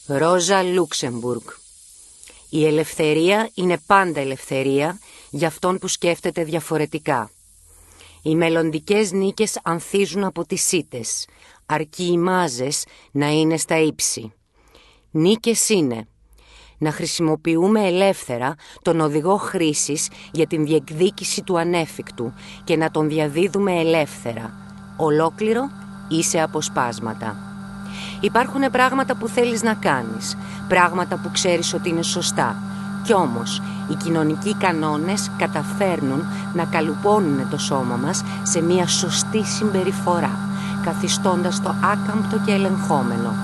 Rosa, Luxemburg. Η ελευθερία είναι πάντα ελευθερία για αυτόν που σκέφτεται διαφορετικά. Οι μελλοντικές νίκες ανθίζουν από τις ήττες, αρκεί οι μάζες να είναι στα ύψη. Νίκες είναι να χρησιμοποιούμε ελεύθερα τον οδηγό χρήσης για την διεκδίκηση του ανέφικτου και να τον διαδίδουμε ελεύθερα, ολόκληρο ή σε αποσπάσματα. Υπάρχουν πράγματα που θέλεις να κάνεις, πράγματα που ξέρεις ότι είναι σωστά. Κι όμως, οι κοινωνικοί κανόνες καταφέρνουν να καλουπώνουν το σώμα μας σε μια σωστή συμπεριφορά, καθιστώντας το άκαμπτο και ελεγχόμενο.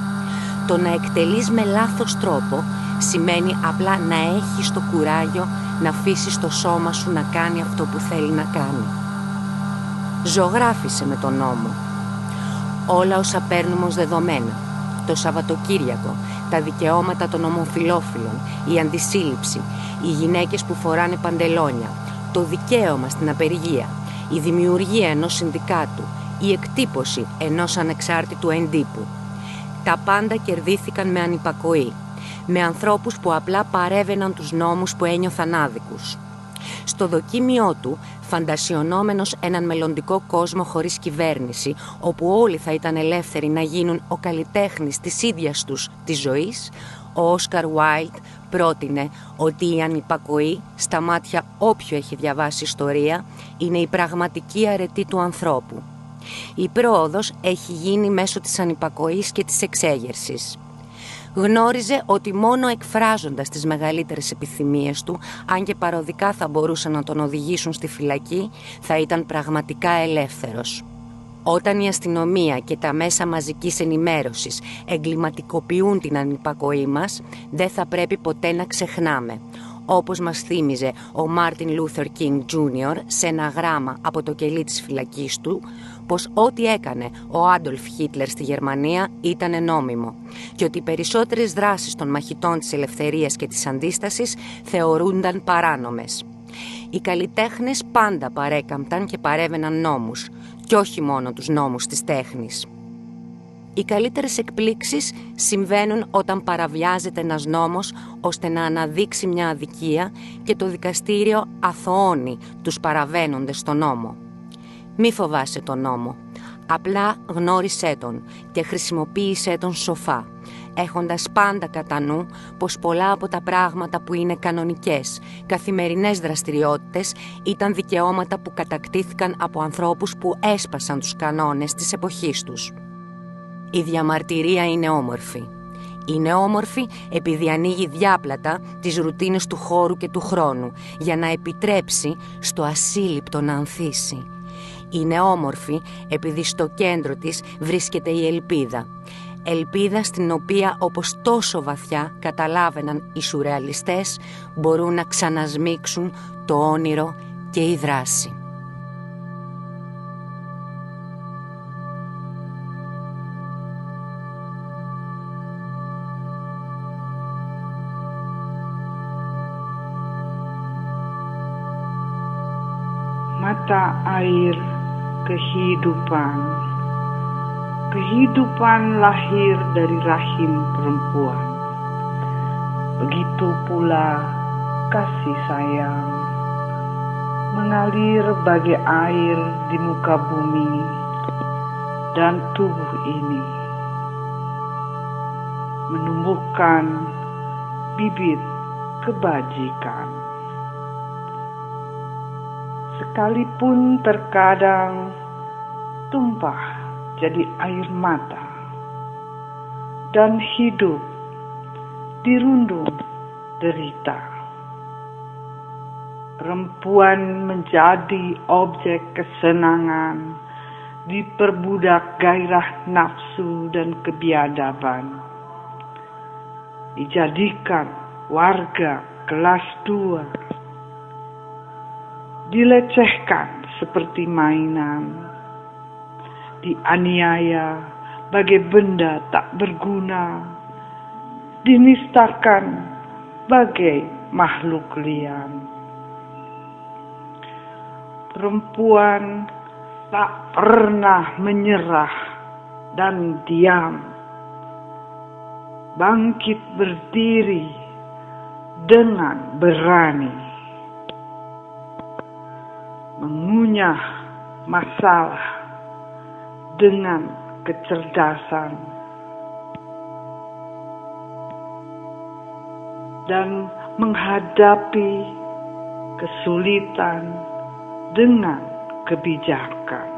Το να εκτελείς με λάθος τρόπο σημαίνει απλά να έχεις το κουράγιο να αφήσεις το σώμα σου να κάνει αυτό που θέλει να κάνει. Ζωγράφισε με τον νόμο. Όλα όσα παίρνουμε ως δεδομένα. Το Σαββατοκύριακο, τα δικαιώματα των ομοφυλόφιλων, η αντισύλληψη, οι γυναίκες που φοράνε παντελόνια, το δικαίωμα στην απεργία, η δημιουργία ενός συνδικάτου, η εκτύπωση ενός ανεξάρτητου εντύπου. Τα πάντα κερδίθηκαν με ανυπακοή, με ανθρώπους που απλά παρέβαιναν τους νόμους που ένιωθαν άδικους. Στο δοκίμιό του, φαντασιωνόμενος έναν μελλοντικό κόσμο χωρίς κυβέρνηση, όπου όλοι θα ήταν ελεύθεροι να γίνουν ο καλλιτέχνης της ίδιας τους της ζωής, ο Όσκαρ Βάιλντ πρότεινε ότι η ανυπακοή, στα μάτια όποιου έχει διαβάσει ιστορία, είναι η πραγματική αρετή του ανθρώπου. Η πρόοδος έχει γίνει μέσω της ανυπακοής και της εξέγερσης. Γνώριζε ότι μόνο εκφράζοντας τις μεγαλύτερες επιθυμίες του, αν και παροδικά θα μπορούσαν να τον οδηγήσουν στη φυλακή, θα ήταν πραγματικά ελεύθερος. Όταν η αστυνομία και τα μέσα μαζικής ενημέρωσης εγκληματικοποιούν την ανυπακοή μας, δεν θα πρέπει ποτέ να ξεχνάμε. Όπως μας θύμιζε ο Μάρτιν Λούθερ Κίνγκ Τζούνιορ σε ένα γράμμα από το κελί της φυλακής του, πως ό,τι έκανε ο Άντολφ Χίτλερ στη Γερμανία ήταν νόμιμο και ότι οι περισσότερες δράσεις των μαχητών της ελευθερίας και της αντίστασης θεωρούνταν παράνομες. Οι καλλιτέχνες πάντα παρέκαμπταν και παρέβαιναν νόμους και όχι μόνο τους νόμους της τέχνης. Οι καλύτερες εκπλήξεις συμβαίνουν όταν παραβιάζεται ένας νόμος ώστε να αναδείξει μια αδικία και το δικαστήριο αθωώνει τους παραβαίνοντες στον νόμο. Μη φοβάσαι τον νόμο. Απλά γνώρισέ τον και χρησιμοποίησέ τον σοφά, έχοντας πάντα κατά νου πως πολλά από τα πράγματα που είναι κανονικές, καθημερινές δραστηριότητες ήταν δικαιώματα που κατακτήθηκαν από ανθρώπους που έσπασαν τους κανόνες της εποχής τους. Η διαμαρτυρία είναι όμορφη. Είναι όμορφη επειδή ανοίγει διάπλατα τις ρουτίνες του χώρου και του χρόνου για να επιτρέψει στο ασύλληπτο να ανθίσει. Είναι όμορφη επειδή στο κέντρο της βρίσκεται η ελπίδα. Ελπίδα στην οποία, όπως τόσο βαθιά καταλάβαιναν οι σουρεαλιστές, μπορούν να ξανασμίξουν το όνειρο και η δράση. Mata air kehidupan. Kehidupan lahir dari rahim perempuan. Begitu pula kasih sayang mengalir bagai air di muka bumi dan tubuh ini menumbuhkan bibit kebajikan. Sekalipun terkadang tumpah jadi air mata dan hidup dirundung derita. Perempuan menjadi objek kesenangan, diperbudak gairah nafsu dan kebiadaban. Dijadikan warga kelas 2. Dilecehkan seperti mainan, dianiaya bagai benda tak berguna, dinistakan bagai makhluk liar. Perempuan tak pernah menyerah dan diam, bangkit berdiri dengan berani, mengunyah masalah dengan kecerdasan dan menghadapi kesulitan dengan kebijakan.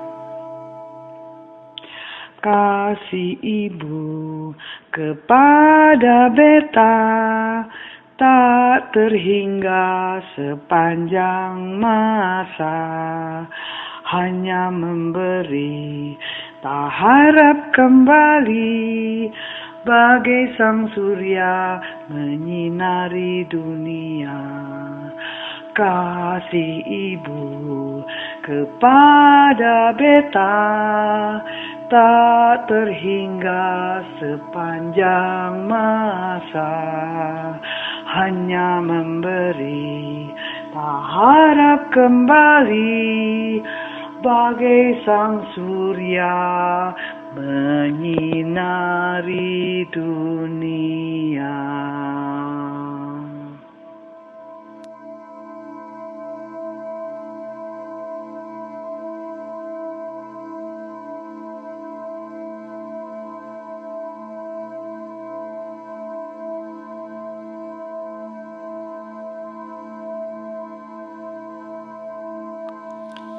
Kasih ibu kepada beta tak terhingga sepanjang masa, hanya memberi, tak harap kembali, bagai sang surya menyinari dunia. Kasih ibu kepada beta tak terhingga sepanjang masa, hanya memberi, tak harap kembali, bagai sang surya menyinari dunia.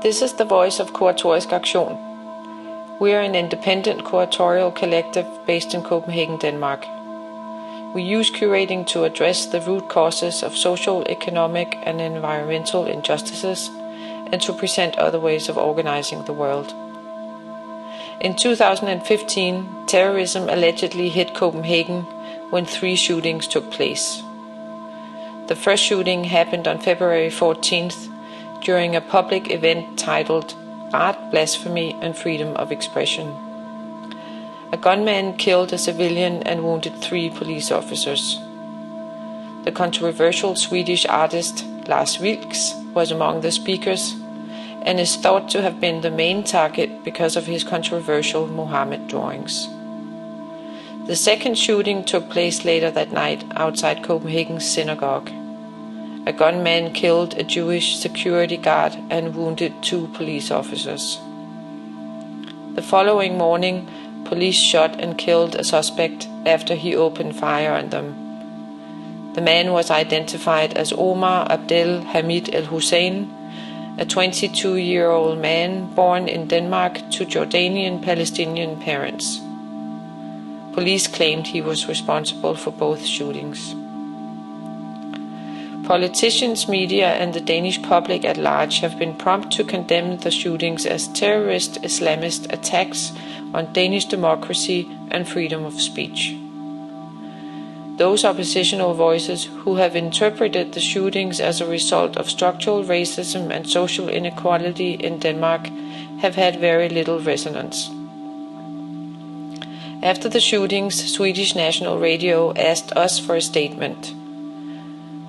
This is the voice of Kuratorisk Aktion. We are an independent curatorial collective based in Copenhagen, Denmark. We use curating to address the root causes of social, economic, and environmental injustices, and to present other ways of organizing the world. In 2015, terrorism allegedly hit Copenhagen when 3 shootings took place. The first shooting happened on February 14th during a public event titled Art, Blasphemy and Freedom of Expression. A gunman killed a civilian and wounded 3 police officers. The controversial Swedish artist Lars Vilks was among the speakers and is thought to have been the main target because of his controversial Mohammed drawings. The second shooting took place later that night outside Copenhagen's synagogue. A gunman killed a Jewish security guard and wounded 2 police officers. The following morning, police shot and killed a suspect after he opened fire on them. The man was identified as Omar Abdel Hamid El Hussein, a 22-year-old man born in Denmark to Jordanian Palestinian parents. Police claimed he was responsible for both shootings. Politicians, media and the Danish public at large have been prompt to condemn the shootings as terrorist Islamist attacks on Danish democracy and freedom of speech. Those oppositional voices who have interpreted the shootings as a result of structural racism and social inequality in Denmark have had very little resonance. After the shootings, Swedish National Radio asked us for a statement.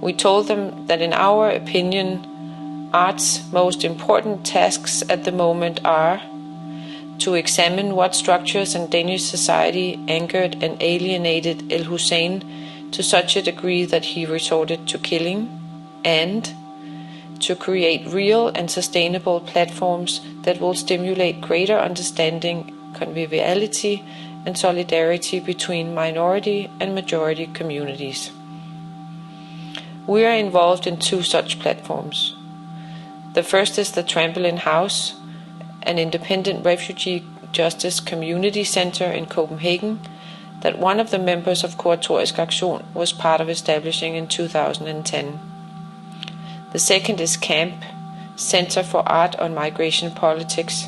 We told them that in our opinion, art's most important tasks at the moment are to examine what structures in Danish society angered and alienated El Hussein to such a degree that he resorted to killing, and to create real and sustainable platforms that will stimulate greater understanding, conviviality, and solidarity between minority and majority communities. We are involved in 2 such platforms. The first is the Trampoline House, an independent refugee justice community center in Copenhagen that one of the members of Kuratorisk Aktion was part of establishing in 2010. The second is CAMP, Center for Art on Migration Politics,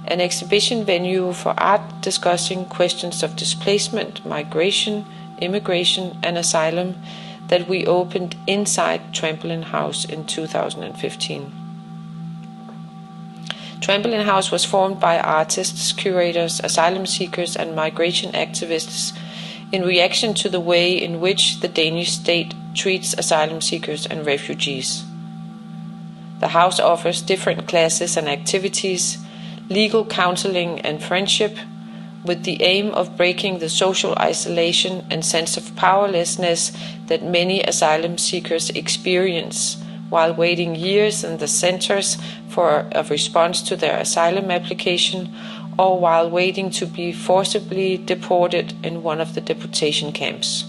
an exhibition venue for art discussing questions of displacement, migration, immigration and asylum that we opened inside Trampoline House in 2015. Trampoline House was formed by artists, curators, asylum seekers and migration activists in reaction to the way in which the Danish state treats asylum seekers and refugees. The house offers different classes and activities, legal counseling and friendship, with the aim of breaking the social isolation and sense of powerlessness that many asylum seekers experience while waiting years in the centers for a response to their asylum application or while waiting to be forcibly deported in one of the deportation camps.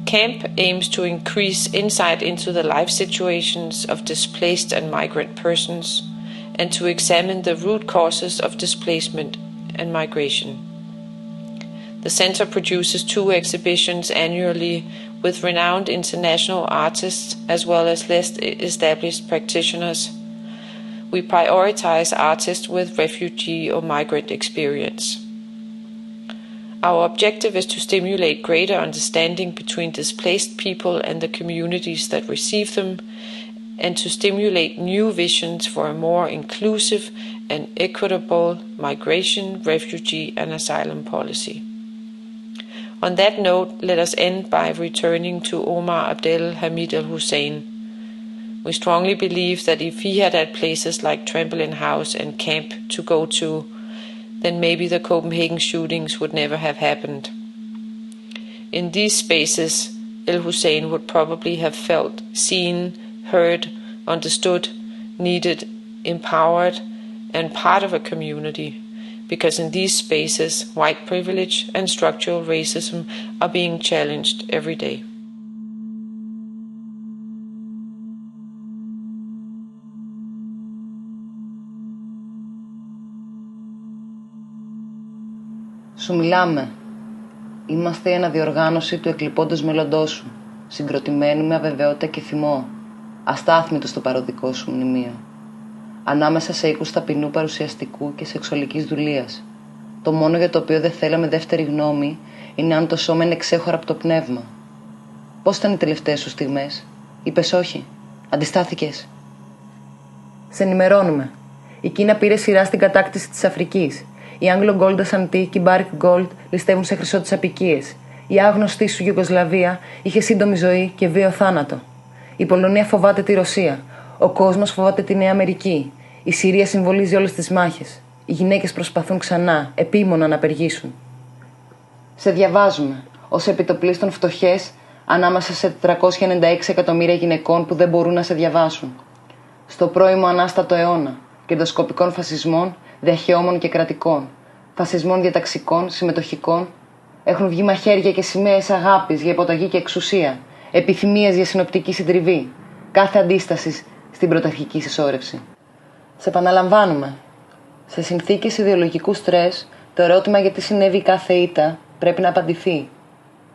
CAMP aims to increase insight into the life situations of displaced and migrant persons and to examine the root causes of displacement and migration. The center produces 2 exhibitions annually with renowned international artists as well as less established practitioners. We prioritize artists with refugee or migrant experience. Our objective is to stimulate greater understanding between displaced people and the communities that receive them, and to stimulate new visions for a more inclusive and equitable migration, refugee and asylum policy. On that note, let us end by returning to Omar Abdel Hamid al-Hussein. We strongly believe that if he had had places like Trampoline House and Camp to go to, then maybe the Copenhagen shootings would never have happened. In these spaces, al-Hussein would probably have felt seen, heard, understood, needed, empowered, and part of a community, because in these spaces, white privilege and structural racism are being challenged every day. Σου μιλάμε. Είμαστε η αναδιοργάνωση του εκλειπώντος μέλλοντός σου, συγκροτημένοι με αβεβαιότητα και θυμό, αστάθμητο στο παροδικό σου μνημείο. Ανάμεσα σε οίκους ταπεινού παρουσιαστικού και σεξουαλικής δουλείας. Το μόνο για το οποίο δεν θέλαμε δεύτερη γνώμη είναι αν το σώμα είναι ξέχωρα από το πνεύμα. Πώς ήταν οι τελευταίες σου στιγμές? Είπες όχι. Αντιστάθηκες. Σε ενημερώνουμε. Η Κίνα πήρε σειρά στην κατάκτηση της Αφρικής. Οι Anglo Gold Ashanti και οι Barrick Gold ληστεύουν σε χρυσό τις απικίες. Η άγνωστη σου Γιουγκοσλαβία είχε σύντομη ζωή και βίαιο θάνατο. Η Πολωνία φοβάται τη Ρωσία. Ο κόσμος φοβάται τη Νέα Αμερική. Η Συρία συμβολίζει όλες τις μάχες. Οι γυναίκες προσπαθούν ξανά, επίμονα να απεργήσουν. Σε διαβάζουμε, ως επιτοπλίστων φτωχές ανάμεσα σε 496 εκατομμύρια γυναικών που δεν μπορούν να σε διαβάσουν. Στο πρώιμο ανάστατο αιώνα, κερδοσκοπικών φασισμών, διαχεώμων και κρατικών, φασισμών διαταξικών, συμμετοχικών, έχουν βγει μαχαίρια και σημαίες αγάπης για υποταγή και εξουσία, επιθυμίες για συνοπτική συντριβή, κάθε αντίσταση στην πρωταρχική συσσόρευση. Σε επαναλαμβάνουμε. Σε συνθήκες ιδεολογικού στρες, το ερώτημα γιατί συνέβη κάθε ήττα πρέπει να απαντηθεί.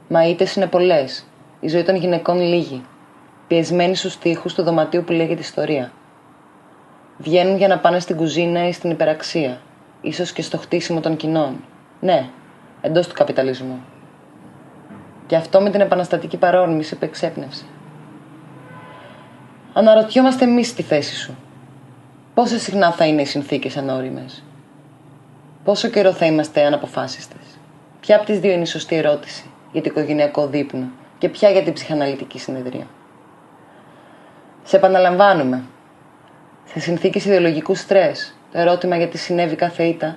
Μα οι ήττες είναι πολλές. Η ζωή των γυναικών λίγη. Πιεσμένοι στους τοίχους του δωματίου που λέγεται ιστορία. Βγαίνουν για να πάνε στην κουζίνα ή στην υπεραξία, ίσως και στο χτίσιμο των κοινών. Ναι, εντός του καπιταλισμού. Και αυτό με την επαναστατική παρόρμηση που εξέπνευσε. Αναρωτιόμαστε εμείς στη θέση σου. Πόσο συχνά θα είναι οι συνθήκες ανώριμες? Πόσο καιρό θα είμαστε αναποφάσιστες? Ποια από τις δύο είναι η σωστή ερώτηση για το οικογενειακό δείπνο και ποια για την ψυχαναλυτική συνεδρία? Σε επαναλαμβάνουμε. Σε συνθήκες ιδεολογικού στρες, το ερώτημα γιατί συνέβη κάθε ήττα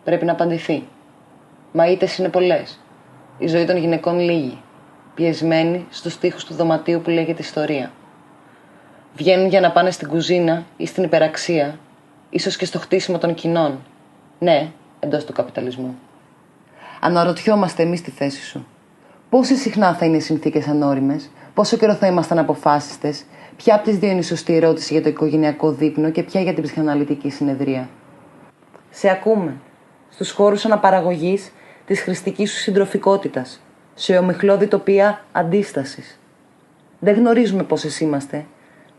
πρέπει να απαντηθεί. Μα ήττες είναι πολλές. Η ζωή των γυναικών λίγη, πιεσμένη στους τοίχους του δωματίου που λέγεται ιστορία. Βγαίνουν για να πάνε στην κουζίνα ή στην υπεραξία, ίσως και στο χτίσιμο των κοινών. Ναι, εντός του καπιταλισμού. Αναρωτιόμαστε εμείς τη θέση σου. Πόσο συχνά θα είναι οι συνθήκες ανώριμες, πόσο καιρό θα ήμασταν αποφάσιστες, ποια από τις δύο είναι η σωστή ερώτηση για το οικογενειακό δείπνο και ποια για την ψυχαναλυτική συνεδρία. Σε ακούμε στους χώρους αναπαραγωγής της χρηστικής σου συντροφικότητας, σε ομιχλώδη τοπία αντίστασης. Δεν γνωρίζουμε πόσες είμαστε,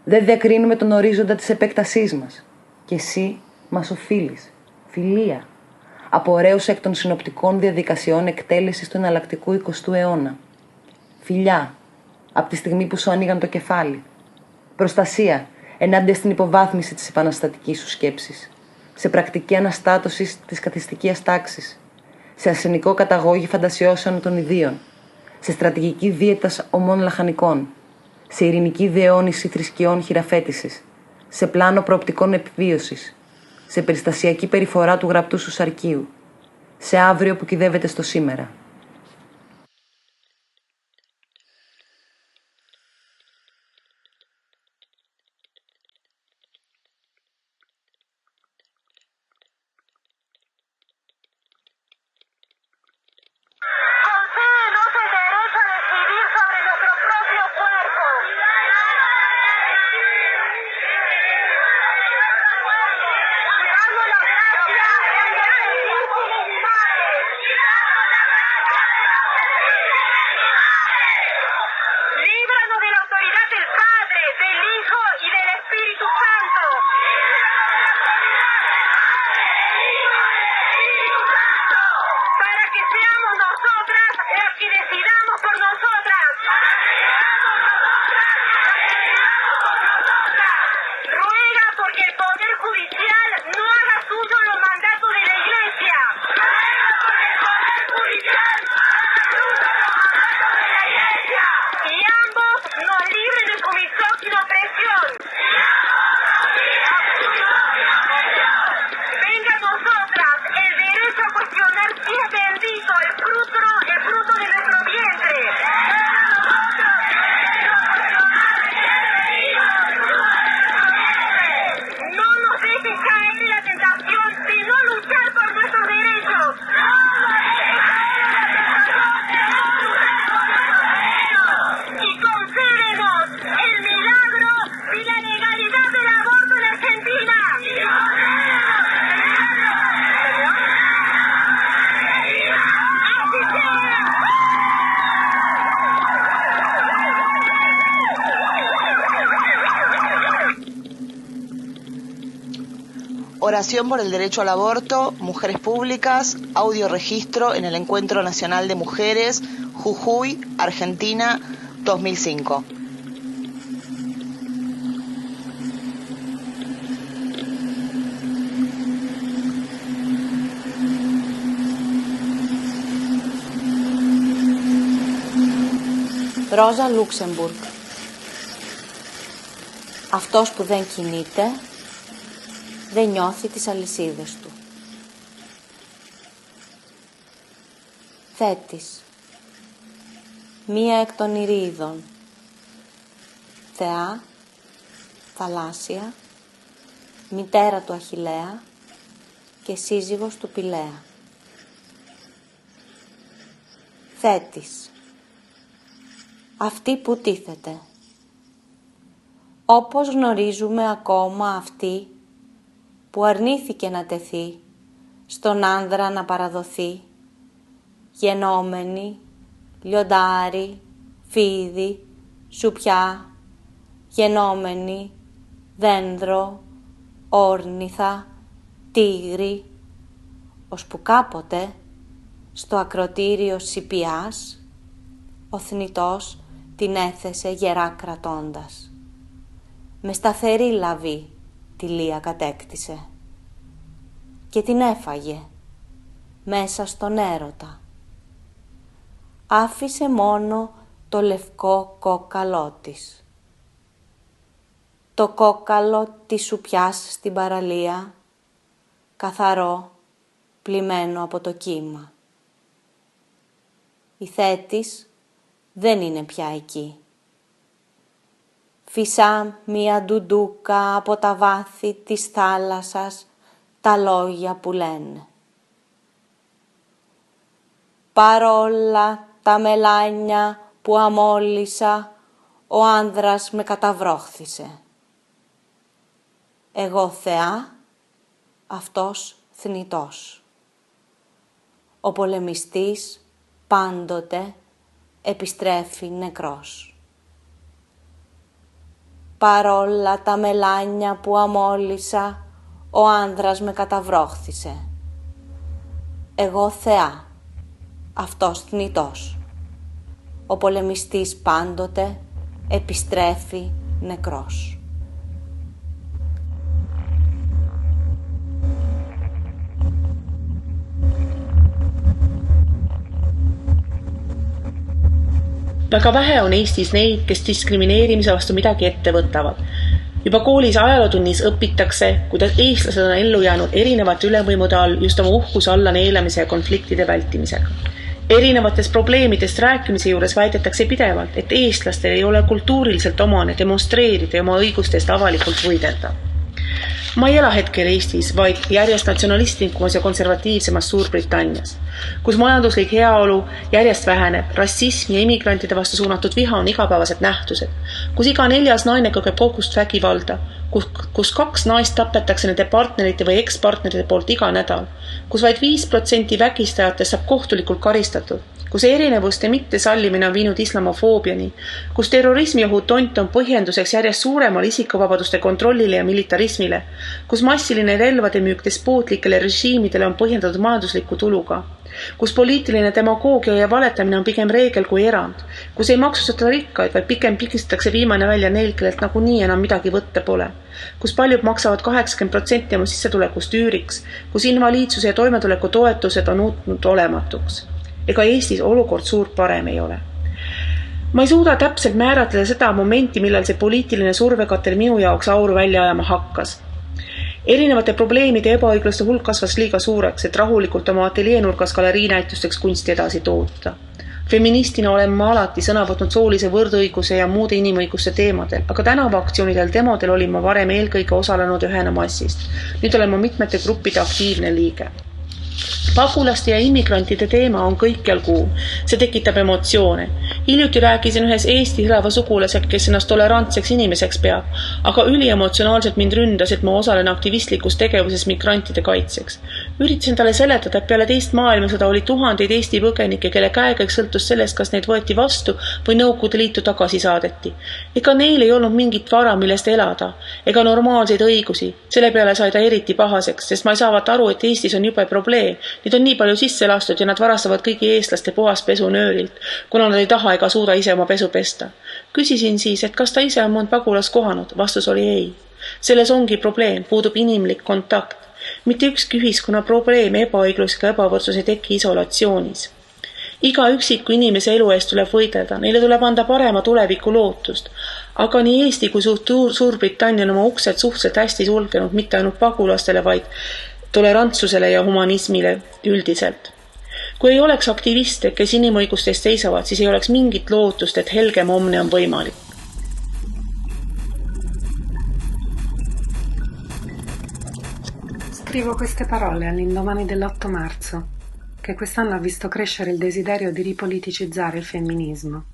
δεν διακρίνουμε τον ορίζοντα της επέκτασής μας. Και εσύ μας οφείλεις φιλία, απορρέουσα εκ των συνοπτικών διαδικασιών εκτέλεσης του εναλλακτικού 20ου αιώνα. Φιλιά, από τη στιγμή που σου άνοιγαν το κεφάλι. Προστασία, ενάντια στην υποβάθμιση της επαναστατικής σου σκέψης. Σε πρακτική αναστάτωση της καθιστικίας τάξης. Σε αρσενικό καταγόγι φαντασιώσεων των ιδίων. Σε στρατηγική δίαιτας ομών λαχανικών. Σε ειρηνική δεώνηση θρησκειών χειραφέτησης. Σε πλάνο προοπτικών επιβίωσης. Σε περιστασιακή περιφορά του γραπτού σου σαρκίου. Σε αύριο που κυδεύεται στο σήμερα. Oración por el derecho al aborto, mujeres públicas, audio registro en el Encuentro Nacional de Mujeres, Jujuy, Argentina, 2005. Rosa, Luxemburg. Αυτός που δεν κινείται δεν νιώθει τις αλυσίδες του. Θέτης. Μία εκ των Ηρίδων. Θεά, θαλάσσια, μητέρα του Αχιλλέα και σύζυγος του Πηλαία. Θέτης. Αυτή που τίθεται. Όπως γνωρίζουμε ακόμα αυτή που αρνήθηκε να τεθεί, στον άνδρα να παραδοθεί, γενόμενη, λιοντάρι, φίδι, σουπιά, γενόμενη, δένδρο, όρνηθα, τίγρη, ώσπου κάποτε, στο ακροτήριο Σιπιάς, ο θνητός την έθεσε γερά κρατώντας. Με σταθερή λαβή τη Λία κατέκτησε και την έφαγε μέσα στον έρωτα. Άφησε μόνο το λευκό κόκαλό της. Το κόκαλο της σουπιάς στην παραλία, καθαρό, πλημμένο από το κύμα. Η Θέτης δεν είναι πια εκεί. Φυσά μία ντουντούκα από τα βάθη της θάλασσας τα λόγια που λένε. Παρόλα τα μελάνια που αμόλυσα, ο άνδρας με καταβρόχθησε. Εγώ θεά, αυτός θνητός. Ο πολεμιστής πάντοτε επιστρέφει νεκρός. Παρόλα τα μελάνια που αμόλυσα, ο άνδρας με καταβρόχθησε. Εγώ θεά, αυτός θνητός. Ο πολεμιστής πάντοτε επιστρέφει νεκρός. Väga vähe on Eestis neid, kes diskrimineerimise vastu midagi ette võtavad. Juba koolis ajalootunnis õpitakse, kuidas eestlased on ellu jäänud erinevate ülemvõimude all just oma uhkuse alla neelamise ja konfliktide vältimisega. Erinevatest probleemidest rääkimise juures väidetakse pidevalt, et eestlastel ei ole kultuuriliselt omane demonstreerida ja oma õiguste eest avalikult võidelda. Ma ei ela hetkel Eestis, vaid järjest natsionalistlikumas ja konservatiivsemas Suurbritannias, kus majanduslik heaolu järjest väheneb, rassism ja immigrantide vastu suunatud viha on igapäevased nähtused, kus iga 4. naine kogeb kogust vägivalda, kus 2 naist tapetakse nende partnerite või ekspartnerite poolt iga nädal, kus vaid 5% vägistajatest saab kohtulikult karistatud, kus erinevuste mittesallimine on viinud islamofoobiani, kus terrorismiohu tont on põhjenduseks järjest suuremale isikuvabaduste kontrollile ja militarismile, kus massiline relvade müük despootlikele režiimidele on põhjendatud majandusliku tuluga, kus poliitiline demagoogia ja valetamine on pigem reegel kui erand, kus ei maksustata rikkaid, vaid pigem pigistatakse viimane välja neil, kellelt nagunii enam midagi võtta pole, kus paljud maksavad 80% oma sissetulekust üüriks, kus invaliidsuse ja toimetuleku toetused on muutnud olematuks. Ega Eestis olukord suurt parem ei ole. Ma ei suuda täpselt määratleda seda momenti, millal see poliitiline survekater minu jaoks auru välja ajama hakkas. Erinevate probleemide ebaõigluste hulk kasvas liiga suureks, et rahulikult oma ateljeenurgas galeriinäitusteks kunsti edasi toota. Feministina olen ma alati sõna võtnud soolise võrdõiguse ja muude inimõiguste teemadel, aga tänavaaktsioonidel demodel olin ma varem eelkõige osalenud ühena massist. Nüüd olen ma mitmete gruppide aktiivne liige. Pagulaste ja immigrantide teema on kõikjal kuum. See tekitab emotsioone. Hiljuti rääkisin ühes Eesti elava sugulasega, kes ennast tolerantseks inimeseks peab, aga üliemotsionaalselt mind ründas, et ma osalen aktivistlikus tegevuses migrantide kaitseks. Üritasin talle seletada, et peale teist maailmasõda oli tuhandeid Eesti põgenikke, kelle käekäik sõltus sellest, kas neid võeti vastu või Nõukogude Liitu tagasi saadeti. Ega neil ei olnud mingit vara, millest elada, ega normaalseid õigusi. Selle peale sai ta eriti pahaseks, sest ma ei saavat aru, et Eestis on jube probleem. Neid on nii palju sisse lastud ja nad varastavad kõigi eestlaste puhast pesu nöörilt, kuna nad ei taha ega suuda ise oma pesu pesta. Küsisin siis, et kas ta ise on mõnd pagulast kohanud. Vastus oli ei. Selles ongi probleem, puudub inimlik kontakt. Mitte ükski ühiskonna probleem ebaõiglus ega ebavõrdsus ei teki isolatsioonis. Iga üksiku inimese elu eest tuleb võidelda, neile tuleb anda parema tuleviku lootust. Aga nii Eesti kui Suurbritannia on oma uksed suhteliselt hästi sulgenud, mitte ainult pagulastele, vaid tolerantsusele ja humanismile üldiselt. Kui ei oleks aktiviste, kes inimõigustest seisavad, siis ei oleks mingit lootust, et helgem homne on võimalik. Scrivo queste parole all'indomani dell'8 marzo, che quest'anno ha visto crescere il desiderio di ripoliticizzare il femminismo.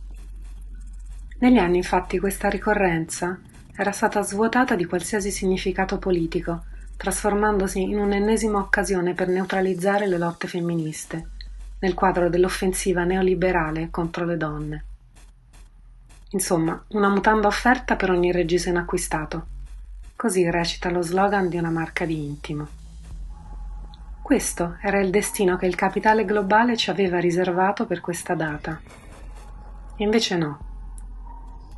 Negli anni, infatti, questa ricorrenza era stata svuotata di qualsiasi significato politico, trasformandosi in un'ennesima occasione per neutralizzare le lotte femministe, nel quadro dell'offensiva neoliberale contro le donne. Insomma, una mutanda offerta per ogni reggiseno acquistato. Così recita lo slogan di una marca di intimo. Questo era il destino che il capitale globale ci aveva riservato per questa data. E invece no.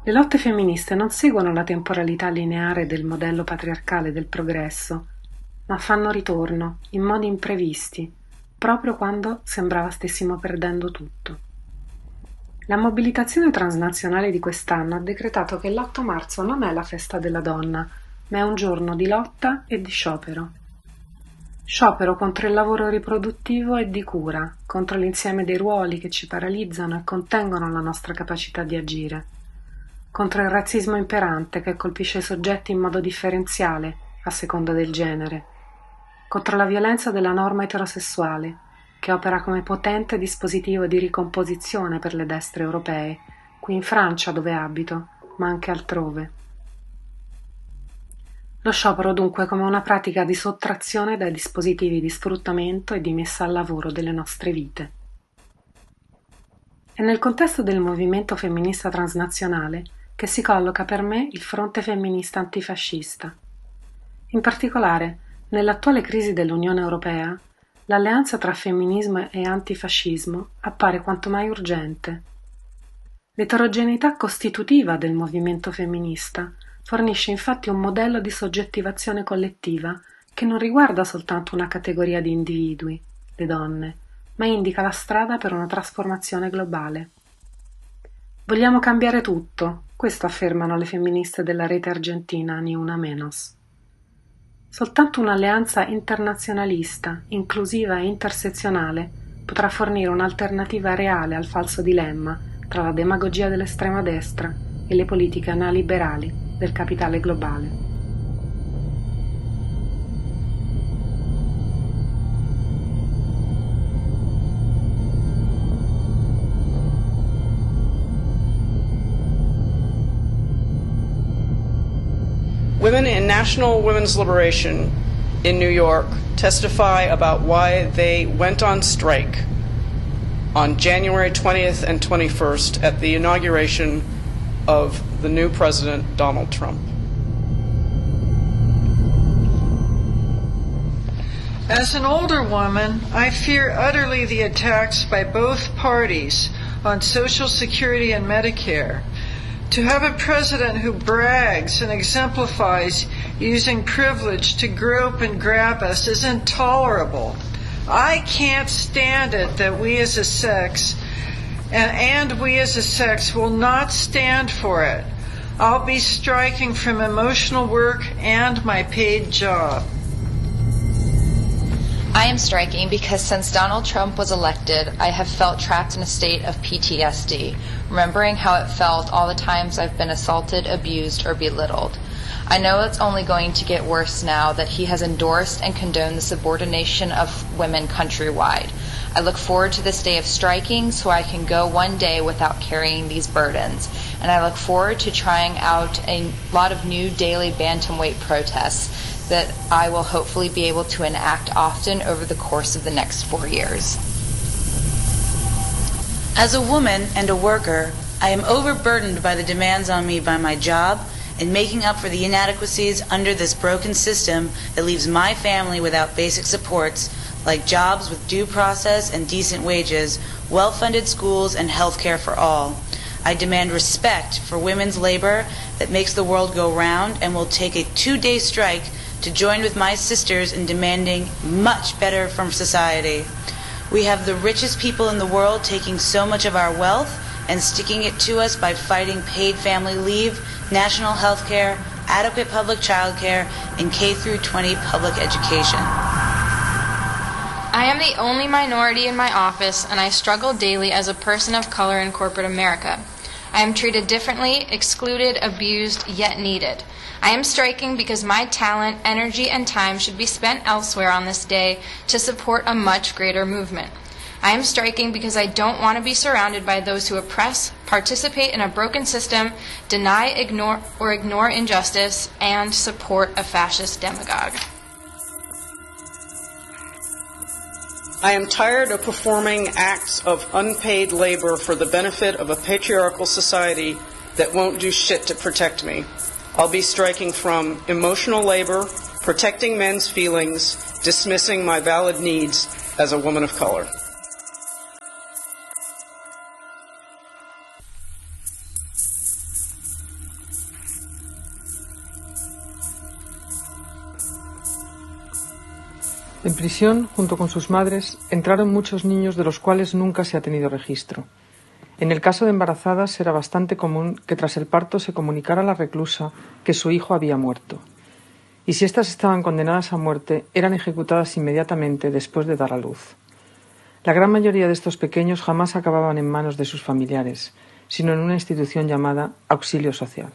Le lotte femministe non seguono la temporalità lineare del modello patriarcale del progresso, ma fanno ritorno, in modi imprevisti, proprio quando sembrava stessimo perdendo tutto. La mobilitazione transnazionale di quest'anno ha decretato che l'8 marzo non è la festa della donna, ma è un giorno di lotta e di sciopero. Sciopero contro il lavoro riproduttivo e di cura, contro l'insieme dei ruoli che ci paralizzano e contengono la nostra capacità di agire, contro il razzismo imperante che colpisce i soggetti in modo differenziale, a seconda del genere, contro la violenza della norma eterosessuale che opera come potente dispositivo di ricomposizione per le destre europee, qui in Francia dove abito, ma anche altrove. Lo sciopero dunque come una pratica di sottrazione dai dispositivi di sfruttamento e di messa al lavoro delle nostre vite. È nel contesto del movimento femminista transnazionale che si colloca per me il fronte femminista antifascista. In particolare, nell'attuale crisi dell'Unione Europea, l'alleanza tra femminismo e antifascismo appare quanto mai urgente. L'eterogeneità costitutiva del movimento femminista fornisce infatti un modello di soggettivazione collettiva che non riguarda soltanto una categoria di individui, le donne, ma indica la strada per una trasformazione globale. Vogliamo cambiare tutto, questo affermano le femministe della rete argentina Ni Una Menos. Soltanto un'alleanza internazionalista, inclusiva e intersezionale potrà fornire un'alternativa reale al falso dilemma tra la demagogia dell'estrema destra e le politiche neoliberali del capitale globale. Women in National Women's Liberation in New York testify about why they went on strike on January 20th and 21st at the inauguration of the new President, Donald Trump. As an older woman, I fear utterly the attacks by both parties on Social Security and Medicare. To have a president who brags and exemplifies using privilege to grope and grab us is intolerable. I can't stand it that we as a sex, and we as a sex will not stand for it. I'll be striking from emotional work and my paid job. I am striking because since Donald Trump was elected, I have felt trapped in a state of PTSD, remembering how it felt all the times I've been assaulted, abused, or belittled. I know it's only going to get worse now that he has endorsed and condoned the subordination of women countrywide. I look forward to this day of striking so I can go one day without carrying these burdens. And I look forward to trying out a lot of new daily bantamweight protests that I will hopefully be able to enact often over the course of the next 4 years. As a woman and a worker, I am overburdened by the demands on me by my job and making up for the inadequacies under this broken system that leaves my family without basic supports like jobs with due process and decent wages, well-funded schools, and health care for all. I demand respect for women's labor that makes the world go round and will take a 2-day strike to join with my sisters in demanding much better from society. We have the richest people in the world taking so much of our wealth and sticking it to us by fighting paid family leave, national health care, adequate public child care, and K-12 public education. I am the only minority in my office, and I struggle daily as a person of color in corporate America. I am treated differently, excluded, abused, yet needed. I am striking because my talent, energy, and time should be spent elsewhere on this day to support a much greater movement. I am striking because I don't want to be surrounded by those who oppress, participate in a broken system, deny, ignore injustice, and support a fascist demagogue. I am tired of performing acts of unpaid labor for the benefit of a patriarchal society that won't do shit to protect me. I'll be striking from emotional labor, protecting men's feelings, dismissing my valid needs as a woman of color. En prisión, junto con sus madres, entraron muchos niños de los cuales nunca se ha tenido registro. En el caso de embarazadas era bastante común que tras el parto se comunicara a la reclusa que su hijo había muerto. Y si éstas estaban condenadas a muerte, eran ejecutadas inmediatamente después de dar a luz. La gran mayoría de estos pequeños jamás acababan en manos de sus familiares, sino en una institución llamada auxilio social.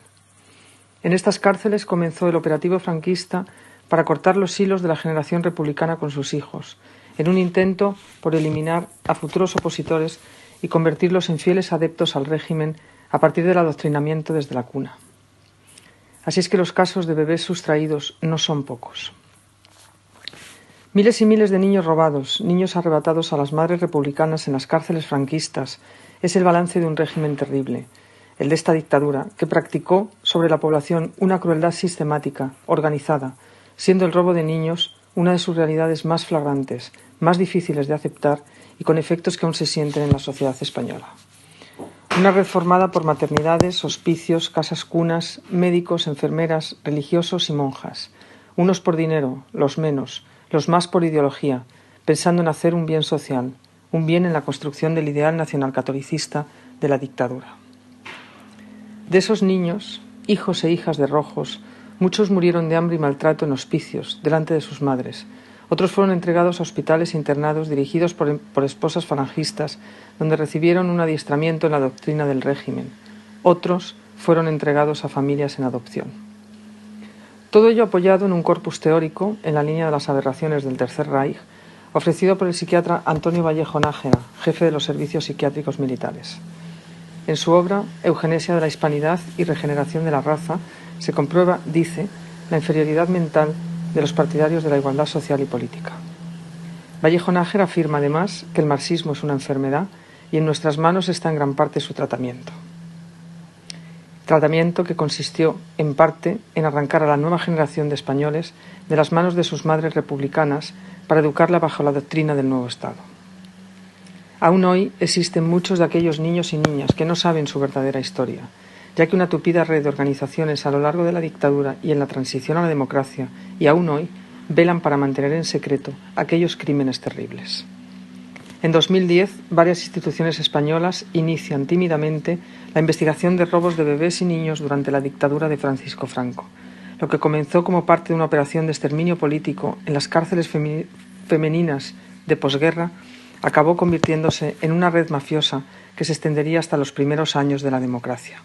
En estas cárceles comenzó el operativo franquista para cortar los hilos de la generación republicana con sus hijos, en un intento por eliminar a futuros opositores y convertirlos en fieles adeptos al régimen a partir del adoctrinamiento desde la cuna. Así es que los casos de bebés sustraídos no son pocos. Miles y miles de niños robados, niños arrebatados a las madres republicanas en las cárceles franquistas, es el balance de un régimen terrible, el de esta dictadura, que practicó sobre la población una crueldad sistemática, organizada, siendo el robo de niños una de sus realidades más flagrantes, más difíciles de aceptar y con efectos que aún se sienten en la sociedad española. Una red formada por maternidades, hospicios, casas cunas, médicos, enfermeras, religiosos y monjas, unos por dinero, los menos, los más por ideología, pensando en hacer un bien social, un bien en la construcción del ideal nacionalcatolicista de la dictadura. De esos niños, hijos e hijas de rojos, muchos murieron de hambre y maltrato en hospicios, delante de sus madres. Otros fueron entregados a hospitales internados dirigidos por esposas falangistas, donde recibieron un adiestramiento en la doctrina del régimen. Otros fueron entregados a familias en adopción. Todo ello apoyado en un corpus teórico, en la línea de las aberraciones del Tercer Reich, ofrecido por el psiquiatra Antonia Majaca, jefe de los servicios psiquiátricos militares. En su obra, Eugenesia de la Hispanidad y Regeneración de la Raza, se comprueba, dice, la inferioridad mental de los partidarios de la igualdad social y política. Vallejo-Nájera afirma además que el marxismo es una enfermedad y en nuestras manos está en gran parte su tratamiento. Tratamiento que consistió, en parte, en arrancar a la nueva generación de españoles de las manos de sus madres republicanas para educarla bajo la doctrina del nuevo Estado. Aún hoy existen muchos de aquellos niños y niñas que no saben su verdadera historia, ya que una tupida red de organizaciones a lo largo de la dictadura y en la transición a la democracia, y aún hoy, velan para mantener en secreto aquellos crímenes terribles. En 2010, varias instituciones españolas inician tímidamente la investigación de robos de bebés y niños durante la dictadura de Francisco Franco, lo que comenzó como parte de una operación de exterminio político en las cárceles femeninas de posguerra, acabó convirtiéndose en una red mafiosa que se extendería hasta los primeros años de la democracia.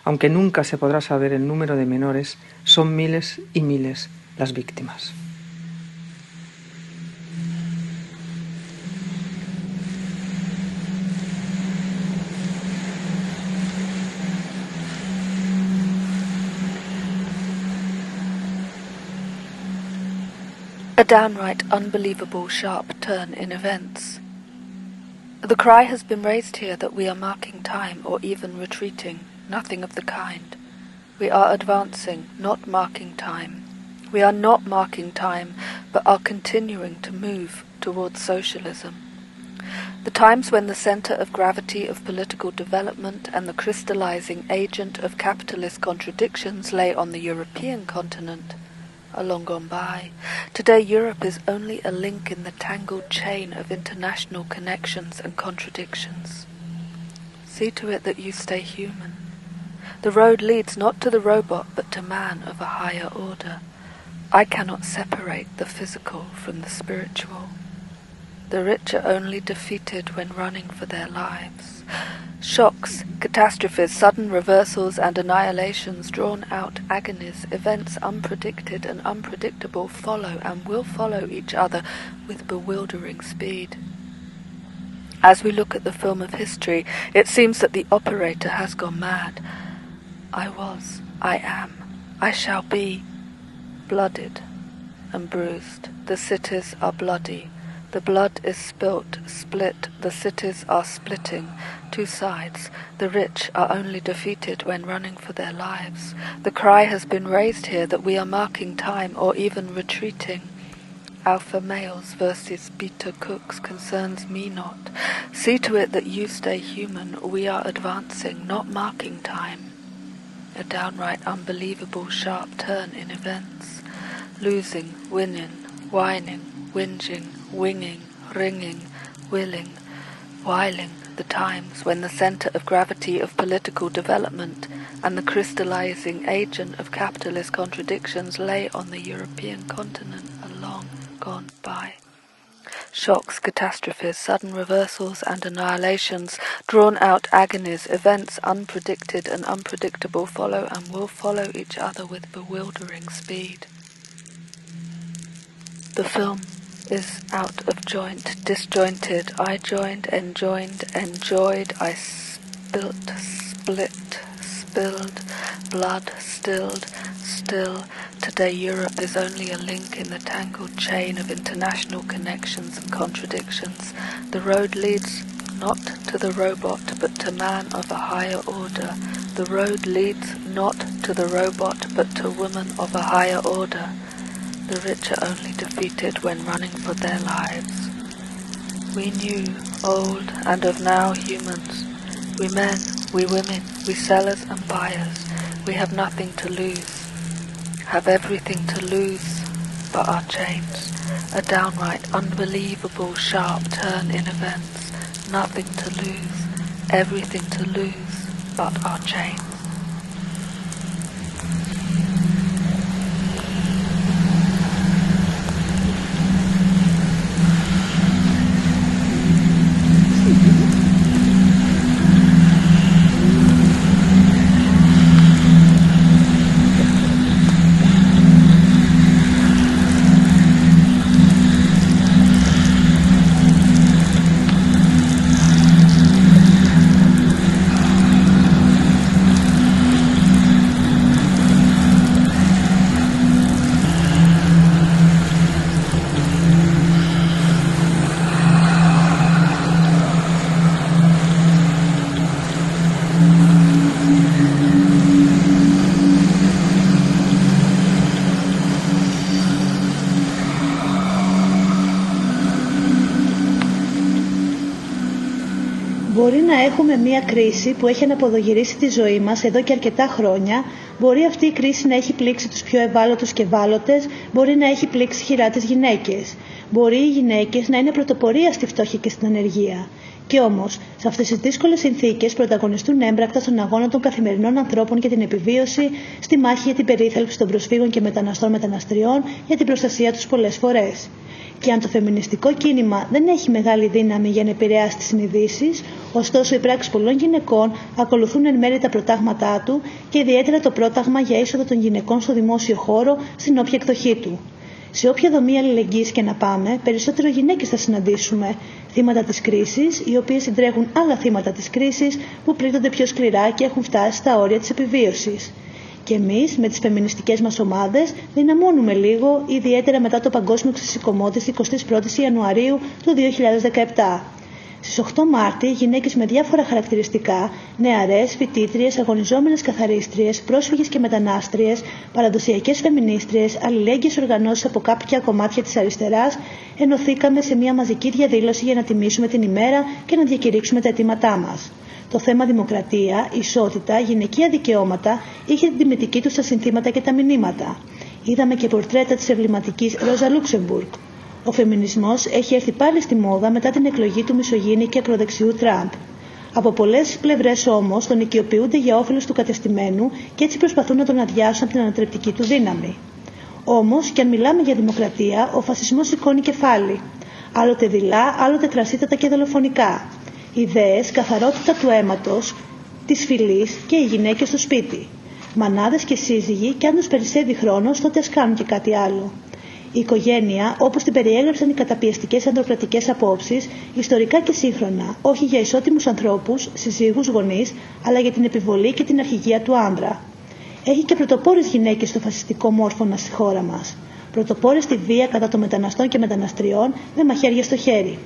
Aunque nunca se podrá saber el número de menores, son miles y miles las víctimas. A downright unbelievable sharp turn in events. The cry has been raised here that we are marking time or even retreating. Nothing of the kind. We are advancing, not marking time. We are not marking time, but are continuing to move towards socialism. The times when the center of gravity of political development and the crystallizing agent of capitalist contradictions lay on the European continent are long gone by. Today Europe is only a link in the tangled chain of international connections and contradictions. See to it that you stay human. The road leads not to the robot but to man of a higher order. I cannot separate the physical from the spiritual. The rich are only defeated when running for their lives. Shocks, catastrophes, sudden reversals and annihilations, drawn-out agonies, events unpredicted and unpredictable follow and will follow each other with bewildering speed. As we look at the film of history, it seems that the operator has gone mad. I was, I am, I shall be, blooded and bruised. The cities are bloody. The blood is spilt, split, the cities are splitting, two sides. The rich are only defeated when running for their lives. The cry has been raised here that we are marking time or even retreating. Alpha males versus beta cooks concerns me not. See to it that you stay human. We are advancing, not marking time. A downright unbelievable sharp turn in events. Losing, winning, whining, whinging, winging, ringing, willing, whiling, the times when the center of gravity of political development and the crystallizing agent of capitalist contradictions lay on the European continent are long gone by. Shocks, catastrophes, sudden reversals and annihilations, drawn-out agonies, events unpredicted and unpredictable follow and will follow each other with bewildering speed. The film is out of joint, disjointed. I joined, enjoined, enjoyed. I spilt, split, spilled, blood stilled, still. Today Europe is only a link in the tangled chain of international connections and contradictions. The road leads not to the robot, but to man of a higher order. The road leads not to the robot, but to woman of a higher order. The rich are only defeated when running for their lives. We new, old, and of now humans. We men, we women, we sellers and buyers. We have nothing to lose. Have everything to lose but our chains. A downright unbelievable sharp turn in events. Nothing to lose, everything to lose but our chains. Μπορεί να έχουμε μία κρίση που έχει αναποδογυρίσει τη ζωή μας εδώ και αρκετά χρόνια. Μπορεί αυτή η κρίση να έχει πλήξει τους πιο ευάλωτους και ευάλωτες, μπορεί να έχει πλήξει χειρά τις γυναίκες. Μπορεί οι γυναίκες να είναι πρωτοπορία στη φτώχεια και στην ανεργία. Και όμως, σε αυτές τις δύσκολες συνθήκες πρωταγωνιστούν έμπρακτα στον αγώνα των καθημερινών ανθρώπων για την επιβίωση, στη μάχη για την περίθαλψη των προσφύγων και μεταναστών μεταναστριών, για την προστασία τους πολλές φορές. Και αν το φεμινιστικό κίνημα δεν έχει μεγάλη δύναμη για να επηρεάσει τις συνειδήσεις, ωστόσο οι πράξεις πολλών γυναικών ακολουθούν εν μέρει τα προτάγματά του και ιδιαίτερα το πρόταγμα για είσοδο των γυναικών στο δημόσιο χώρο, στην όποια εκδοχή του. Σε όποια δομή αλληλεγγύης και να πάμε, περισσότερο γυναίκες θα συναντήσουμε, θύματα της κρίσης, οι οποίες συντρέχουν άλλα θύματα της κρίσης που πλήττονται πιο σκληρά και έχουν φτάσει στα όρια της επιβίωσης. Και εμείς, με τις φεμινιστικές μας ομάδες, δυναμώνουμε λίγο, ιδιαίτερα μετά το παγκόσμιο ξεσηκωμό της 21ης Ιανουαρίου του 2017. Στις 8 Μάρτη, γυναίκες με διάφορα χαρακτηριστικά, νεαρές, φοιτήτριες, αγωνιζόμενες καθαρίστριες, πρόσφυγες και μετανάστριες, παραδοσιακές φεμινίστριες, αλληλέγγυες οργανώσεις από κάποια κομμάτια της αριστεράς, ενωθήκαμε σε μια μαζική διαδήλωση για να τιμήσουμε την ημέρα και να διακηρύξουμε τα αιτήματά μας. Το θέμα δημοκρατία, ισότητα, γυναικεία δικαιώματα είχε την τιμητική του στα συνθήματα και τα μηνύματα. Είδαμε και πορτρέτα της εμβληματικής Rosa Luxemburg. Ο φεμινισμός έχει έρθει πάλι στη μόδα μετά την εκλογή του μισογίνη και ακροδεξιού Τραμπ. Από πολλές πλευρές όμως τον οικειοποιούνται για όφελος του κατεστημένου και έτσι προσπαθούν να τον αδειάσουν από την ανατρεπτική του δύναμη. Όμως, κι αν μιλάμε για δημοκρατία, ο φασισμός σηκώνει κεφάλι. Άλλοτε δειλά, άλλοτε τρασίτατα και δολοφονικά. Ιδέες, καθαρότητα του αίματος, της φυλής και οι γυναίκες στο σπίτι. Μανάδες και σύζυγοι, κι αν τους περισσεύει χρόνος, τότε ας κάνουν και κάτι άλλο. Η οικογένεια, όπως την περιέγραψαν οι καταπιεστικές ανδροκρατικές απόψεις, ιστορικά και σύγχρονα, όχι για ισότιμους ανθρώπους, συζύγους, γονείς, αλλά για την επιβολή και την αρχηγία του άνδρα. Έχει και πρωτοπόρες γυναίκες στο φασιστικό μόρφωνα στη χώρα μας. Πρωτοπόρες στη βία κατά των μεταναστών και μεταναστριών, με μαχαίρια στο χέρι.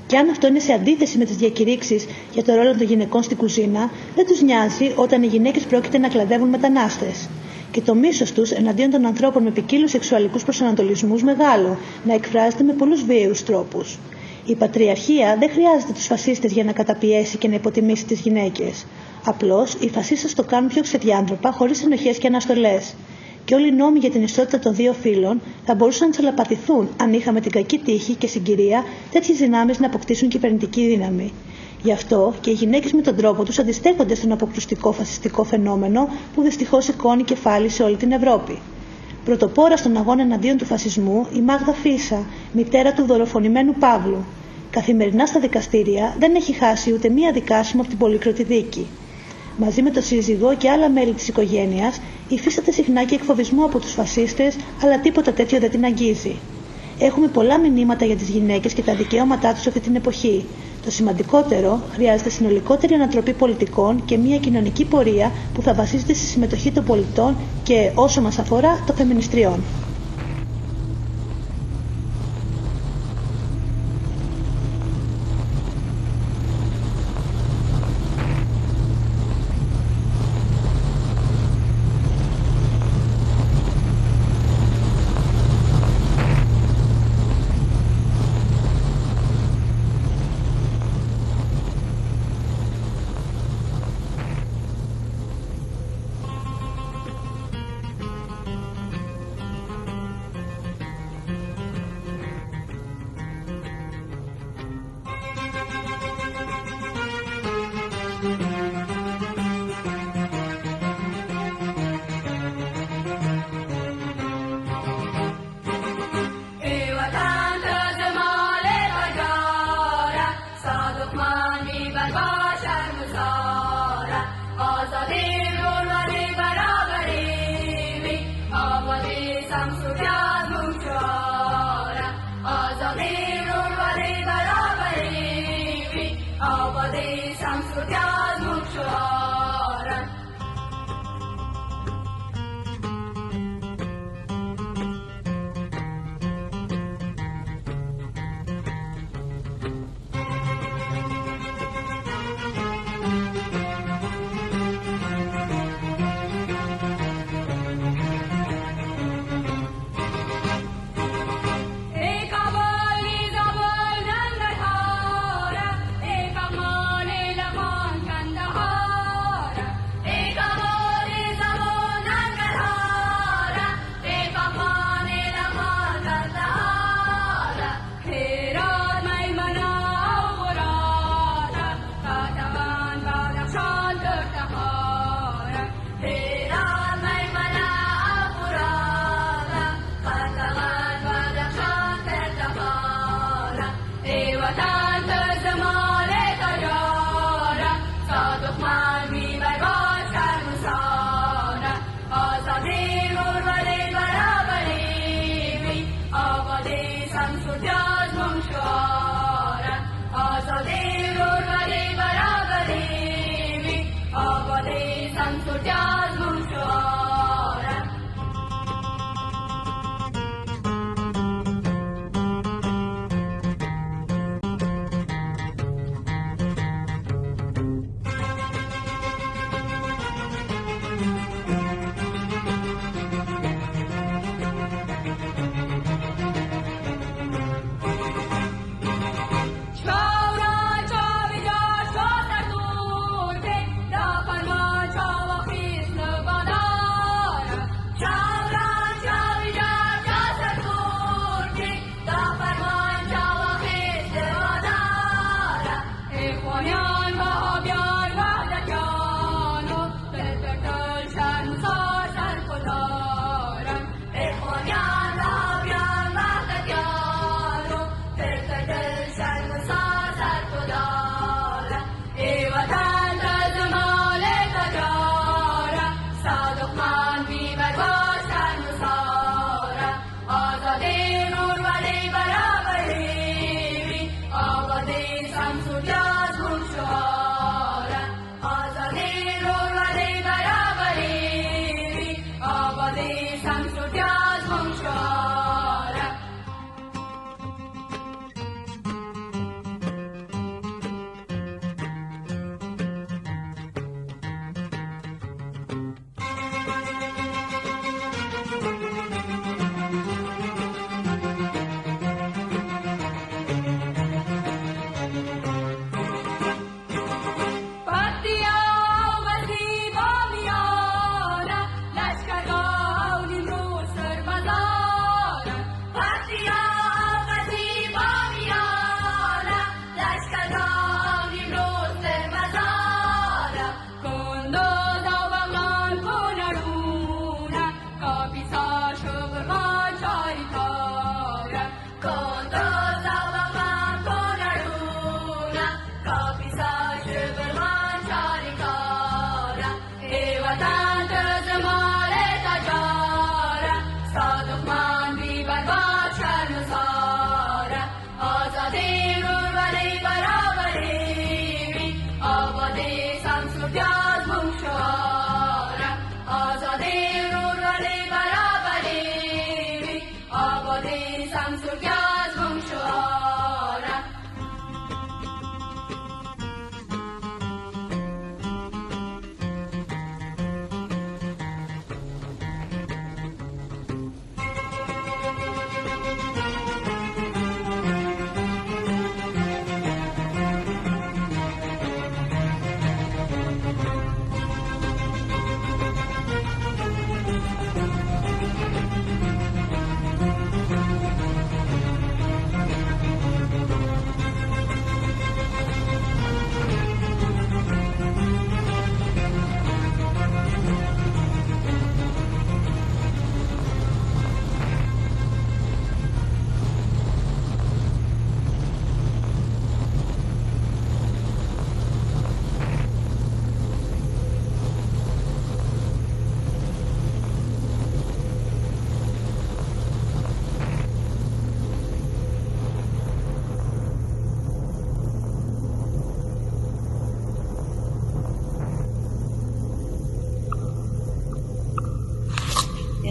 Και αν αυτό είναι σε αντίθεση με τις διακηρύξεις για το ρόλο των γυναικών στην κουζίνα, δεν τους νοιάζει όταν οι γυναίκες πρόκειται να κλαδεύουν μετανάστες. Και το μίσος τους εναντίον των ανθρώπων με ποικίλους σεξουαλικούς προσανατολισμούς μεγάλο, να εκφράζεται με πολλούς βίαιους τρόπους. Η πατριαρχία δεν χρειάζεται τους φασίστες για να καταπιέσει και να υποτιμήσει τις γυναίκες. Απλώς οι φασίστες το κάνουν πιο ξεδιάντροπα, χωρίς ενοχές και αναστολές. Και όλοι οι νόμοι για την ισότητα των δύο φύλων θα μπορούσαν να τσαλαπατηθούν αν είχαμε την κακή τύχη και συγκυρία τέτοιες δυνάμεις να αποκτήσουν κυβερνητική δύναμη. Γι' αυτό και οι γυναίκες με τον τρόπο τους αντιστέκονται στον αποκρουστικό φασιστικό φαινόμενο που δυστυχώς σηκώνει κεφάλι σε όλη την Ευρώπη. Πρωτοπόρα στον αγώνα εναντίον του φασισμού, η Μάγδα Φίσα, μητέρα του δολοφονημένου Παύλου. Καθημερινά στα δικαστήρια δεν έχει χάσει ούτε μία δικάσιμο από την πολύκροτη δίκη. Μαζί με τον σύζυγο και άλλα μέλη της οικογένειας, υφίσταται συχνά και εκφοβισμό από τους φασίστες, αλλά τίποτα τέτοιο δεν την αγγίζει. Έχουμε πολλά μηνύματα για τις γυναίκες και τα δικαιώματά τους αυτή την εποχή. Το σημαντικότερο, χρειάζεται συνολικότερη ανατροπή πολιτικών και μια κοινωνική πορεία που θα βασίζεται στη συμμετοχή των πολιτών και, όσο μας αφορά, των φεμινιστριών.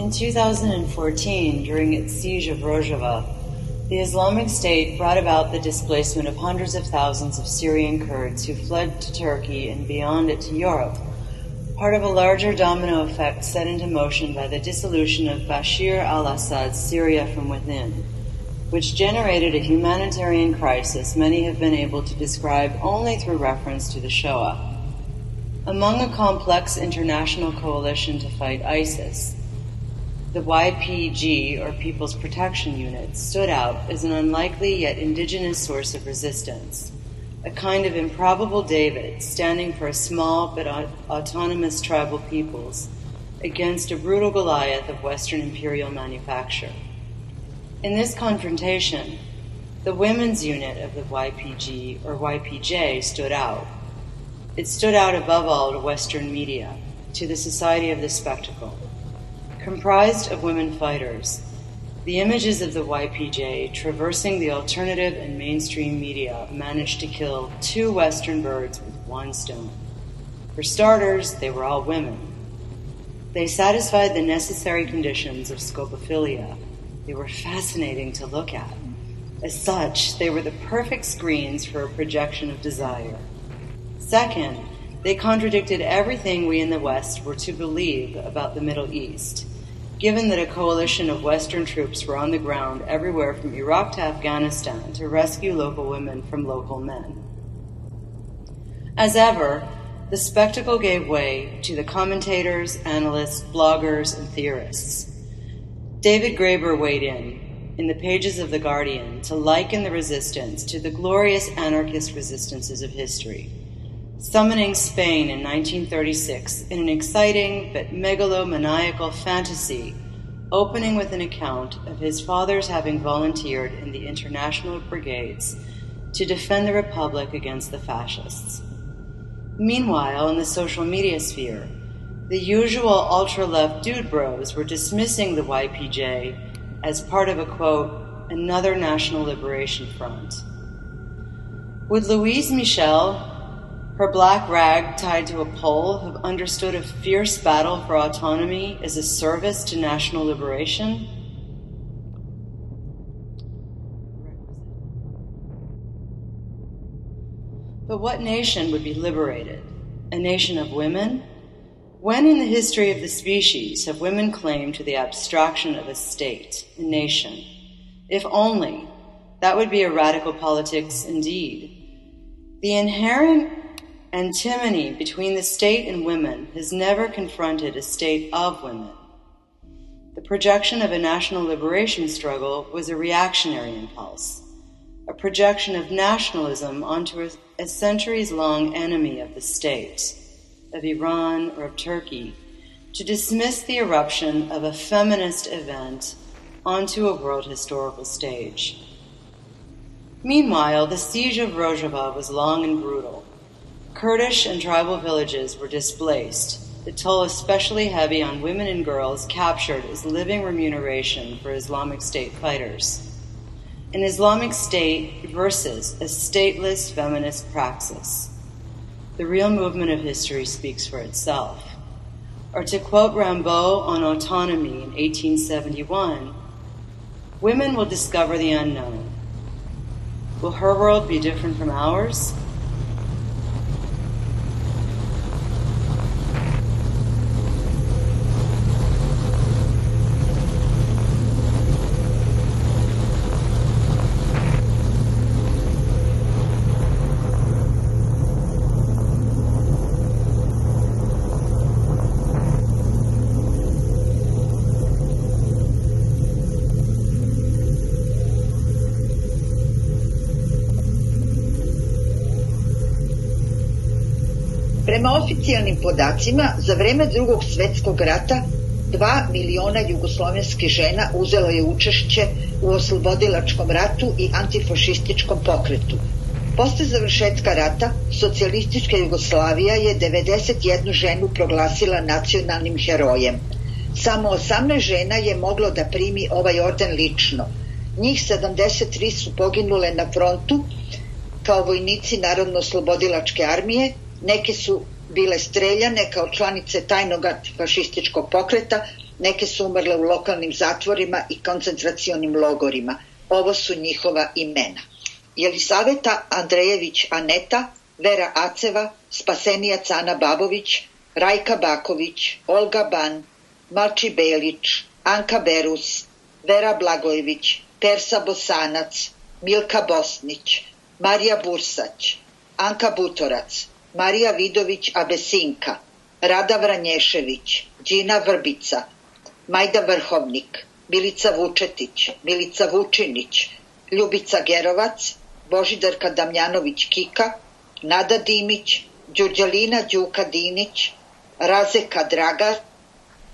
In 2014, during its siege of Rojava, the Islamic State brought about the displacement of hundreds of thousands of Syrian Kurds who fled to Turkey and beyond it to Europe, part of a larger domino effect set into motion by the dissolution of Bashir al-Assad's Syria from within, which generated a humanitarian crisis many have been able to describe only through reference to the Shoah. Among a complex international coalition to fight ISIS, the YPG, or People's Protection Unit, stood out as an unlikely yet indigenous source of resistance, a kind of improbable David standing for a small but autonomous tribal peoples against a brutal Goliath of Western imperial manufacture. In this confrontation, the women's unit of the YPG, or YPJ, stood out. It stood out above all to Western media, to the Society of the Spectacle. Comprised of women fighters, the images of the YPJ traversing the alternative and mainstream media managed to kill 2 Western birds with 1 stone. For starters, they were all women. They satisfied the necessary conditions of scopophilia. They were fascinating to look at. As such, they were the perfect screens for a projection of desire. Second, they contradicted everything we in the West were to believe about the Middle East, given that a coalition of Western troops were on the ground everywhere from Iraq to Afghanistan to rescue local women from local men. As ever, the spectacle gave way to the commentators, analysts, bloggers, and theorists. David Graeber weighed in the pages of The Guardian, to liken the resistance to the glorious anarchist resistances of history, summoning Spain in 1936 in an exciting but megalomaniacal fantasy, opening with an account of his fathers having volunteered in the International Brigades to defend the Republic against the fascists. Meanwhile, in the social media sphere, the usual ultra-left dude bros were dismissing the YPJ as part of a, quote, another national liberation front. Would Louise Michel, her black rag tied to a pole, have understood a fierce battle for autonomy as a service to national liberation? But what nation would be liberated? A nation of women? When in the history of the species have women claimed to the abstraction of a state, a nation? If only, that would be a radical politics indeed. The inherent antinomy between the state and women has never confronted a state of women. The projection of a national liberation struggle was a reactionary impulse, a projection of nationalism onto a centuries-long enemy of the state, of Iran or of Turkey, to dismiss the eruption of a feminist event onto a world historical stage. Meanwhile, the siege of Rojava was long and brutal. Kurdish and tribal villages were displaced, the toll especially heavy on women and girls captured as living remuneration for Islamic State fighters. An Islamic State versus a stateless feminist praxis. The real movement of history speaks for itself. Or to quote Rimbaud on autonomy in 1871, women will discover the unknown. Will her world be different from ours? Prema oficijalnim podacima, za vreme Drugog svjetskog rata 2 miliona jugoslovenskih žena uzelo je učešće u oslobodilačkom ratu i antifašističkom pokretu. Posle završetka rata, socijalistička Jugoslavija je 91 ženu proglasila nacionalnim herojem. Samo 18 žena je moglo da primi ovaj orden lično. Njih 73 su poginule na frontu kao vojnici Narodno-oslobodilačke armije, neke su bile streljane kao članice tajnog antifašističkog pokreta, Neke su umrle u lokalnim zatvorima i koncentracionim logorima. Ovo su njihova imena. Jelisaveta Andrejević Aneta, Vera Aceva, Spasenijac Ana Babović, Rajka Baković, Olga Ban, Malči Belić, Anka Berus, Vera Blagojević, Persa Bosanac, Milka Bosnić, Marija Bursać, Anka Butorac, Marija Vidović Abesinka, Rada Vranješević, Đina Vrbica, Majda Vrhovnik, Milica Vučetić, Milica Vučinić, Ljubica Gerovac, Božidarka Damjanović Kika, Nada Dimić, Đurđelina Đuka Dinić, Razeka Dragar,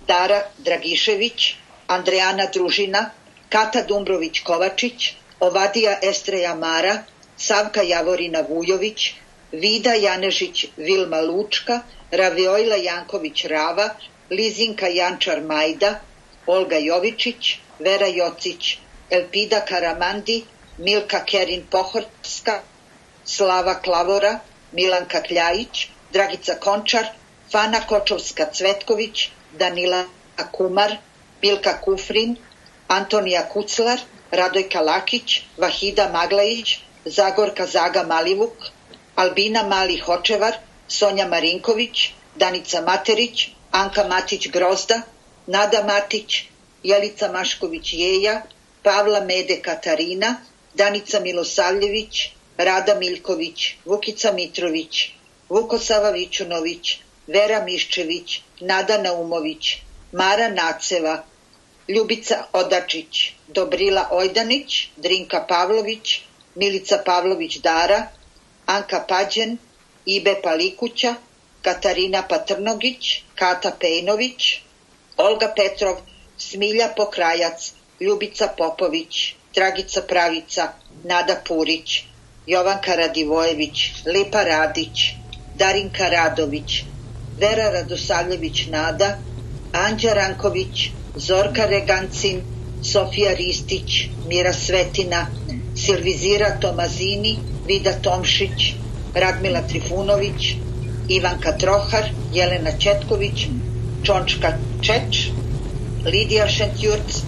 Dara Dragišević, Andrejana Družina, Kata Dumbrović Kovačić, Ovadija Estreja Mara, Savka Javorina Vujović, Vida Janežić Vilma Lučka, Ravijojla Janković Rava, Lizinka Jančar Majda, Olga Jovičić, Vera Jocić, Elpida Karamandi, Milka Kerin Pohorska, Slava Klavora, Milanka Kljajić, Dragica Končar, Fana Kočovska-Cvetković, Danila Kumar, Milka Kufrin, Antonija Kuclar, Radojka Lakić, Vahida Maglajić, Zagorka Zaga Malivuk, Albina Mali Hočevar, Sonja Marinković, Danica Materić, Anka Matić Grozda, Nada Matić, Jelica Mašković Jeja, Pavla Mede Katarina, Danica Milosavljević, Rada Miljković, Vukica Mitrović, Vukosava Vičunović, Vera Miščević, Nada Naumović, Mara Naceva, Ljubica Odačić, Dobrila Ojdanić, Drinka Pavlović, Milica Pavlović Dara, Anka Pađen, Ibe Palikuća, Katarina Patrnogić, Kata Pejnović, Olga Petrov, Smilja Pokrajac, Ljubica Popović, Dragica Pravica, Nada Purić, Jovanka Radivojević, Lipa Radić, Darinka Radović, Vera Radosavljević Nada, Anđa Ranković, Zorka Regancin, Sofija Ristić, Mira Svetina, Silvizira Tomazini, Vida Tomšić, Radmila Trifunović, Ivanka Trohar, Jelena Četković, Čončka Čeč, Lidija Šentjurc,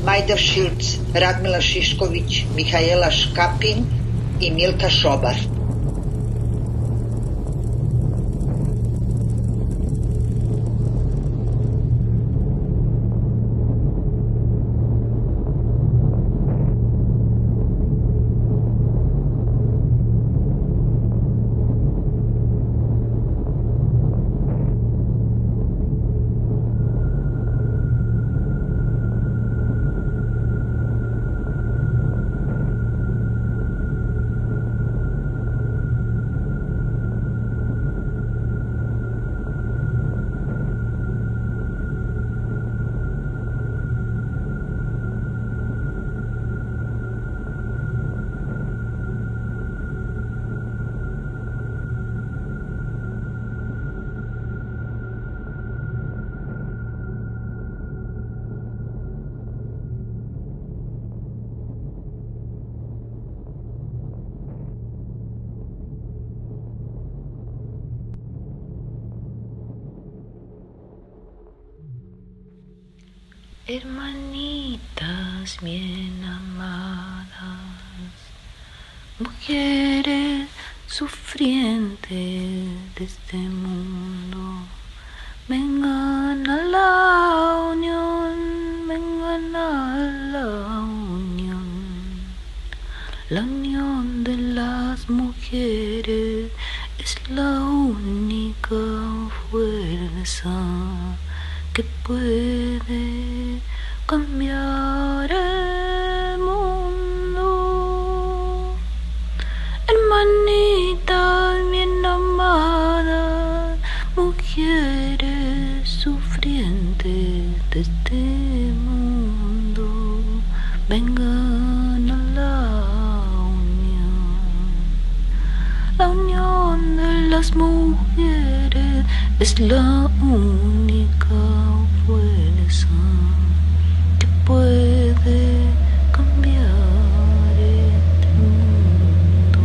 Majda Šilc, Radmila Šišković, Mihajela Škapin i Milka Šobar. Hermanitas bien amadas, mujeres sufrientes de este mundo, vengan a la unión, vengan a la unión. La unión de las mujeres es la única fuerza que puede cambiar el mundo. Hermanitas bien amadas, mujeres sufrientes de este mundo, vengan a la unión. La unión de las mujeres es la única fuerza que puede cambiar este mundo.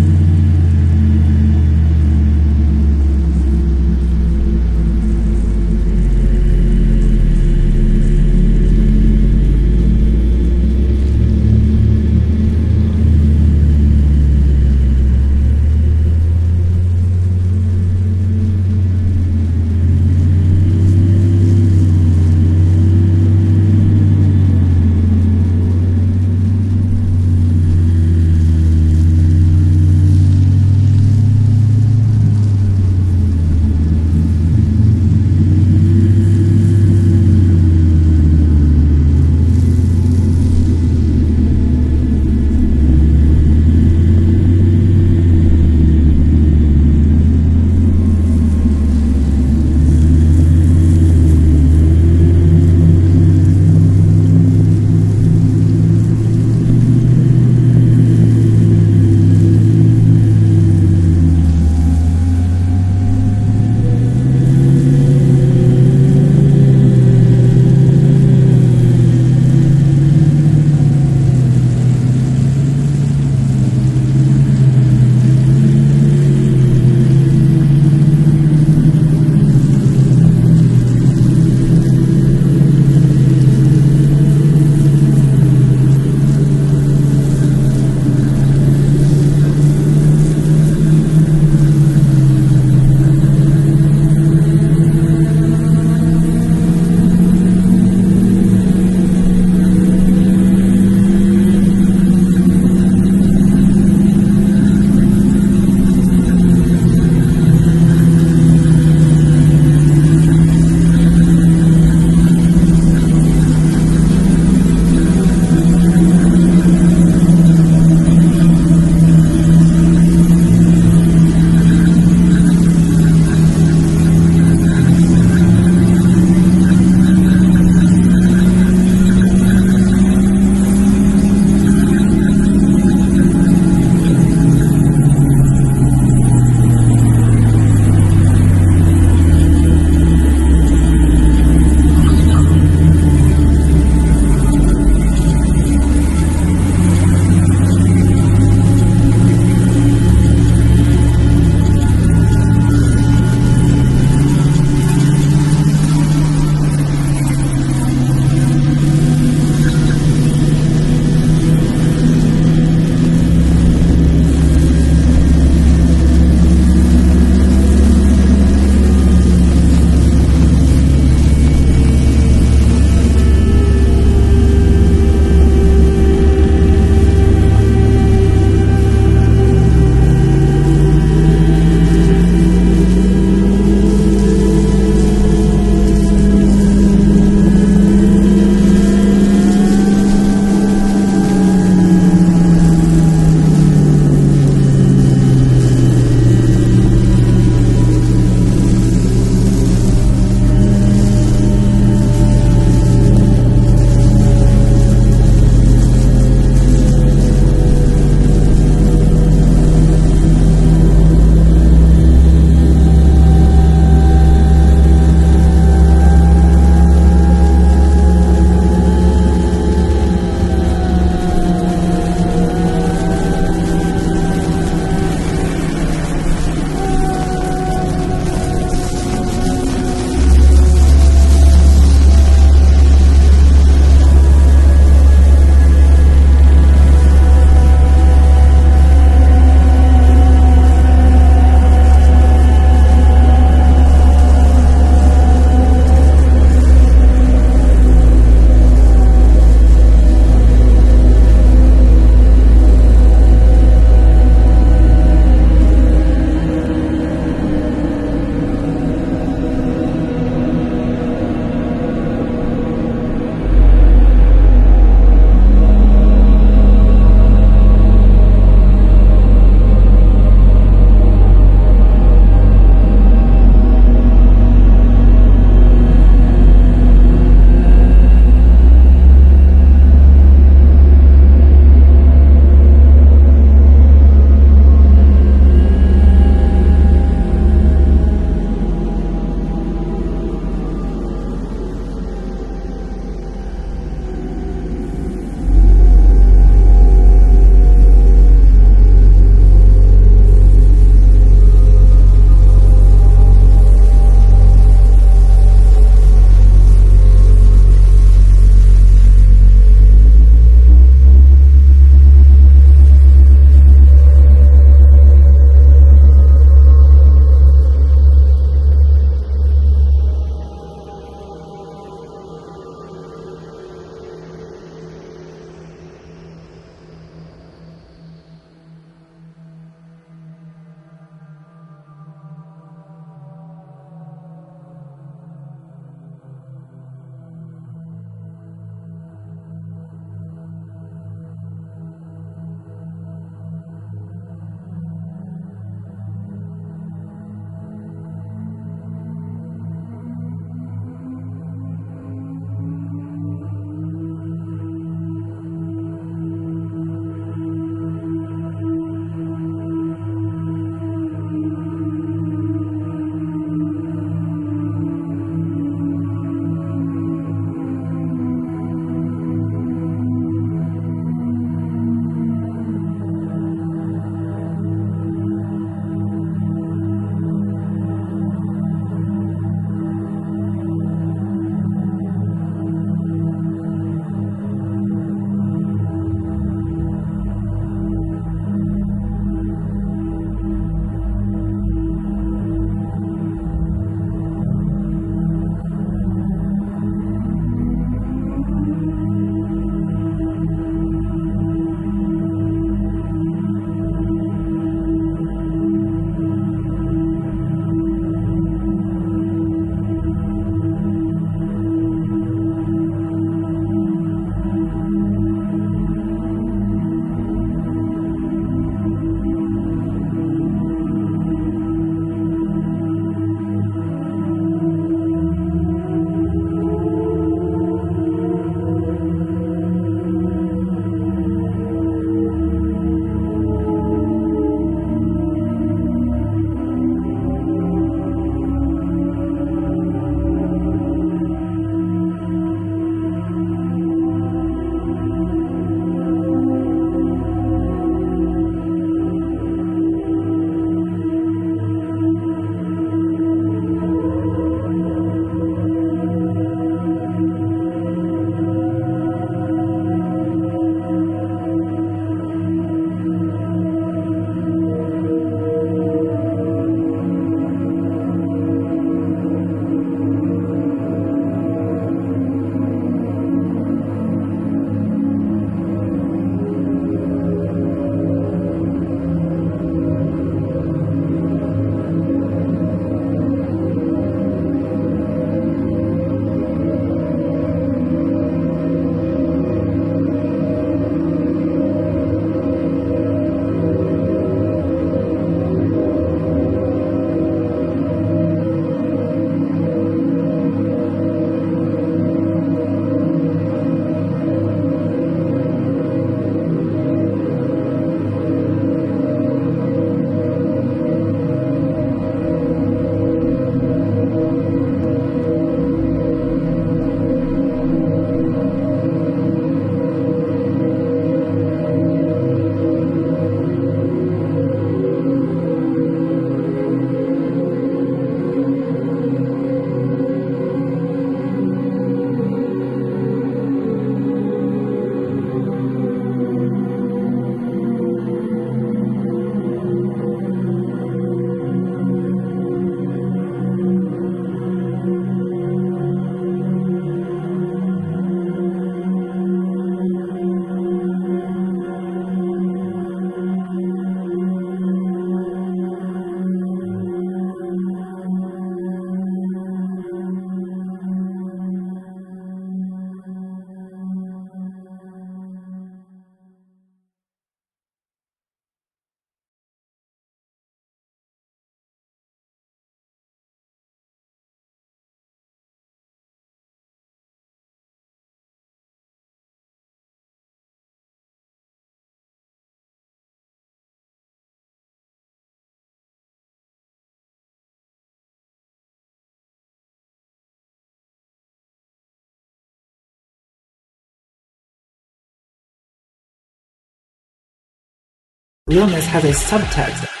realness has a subtext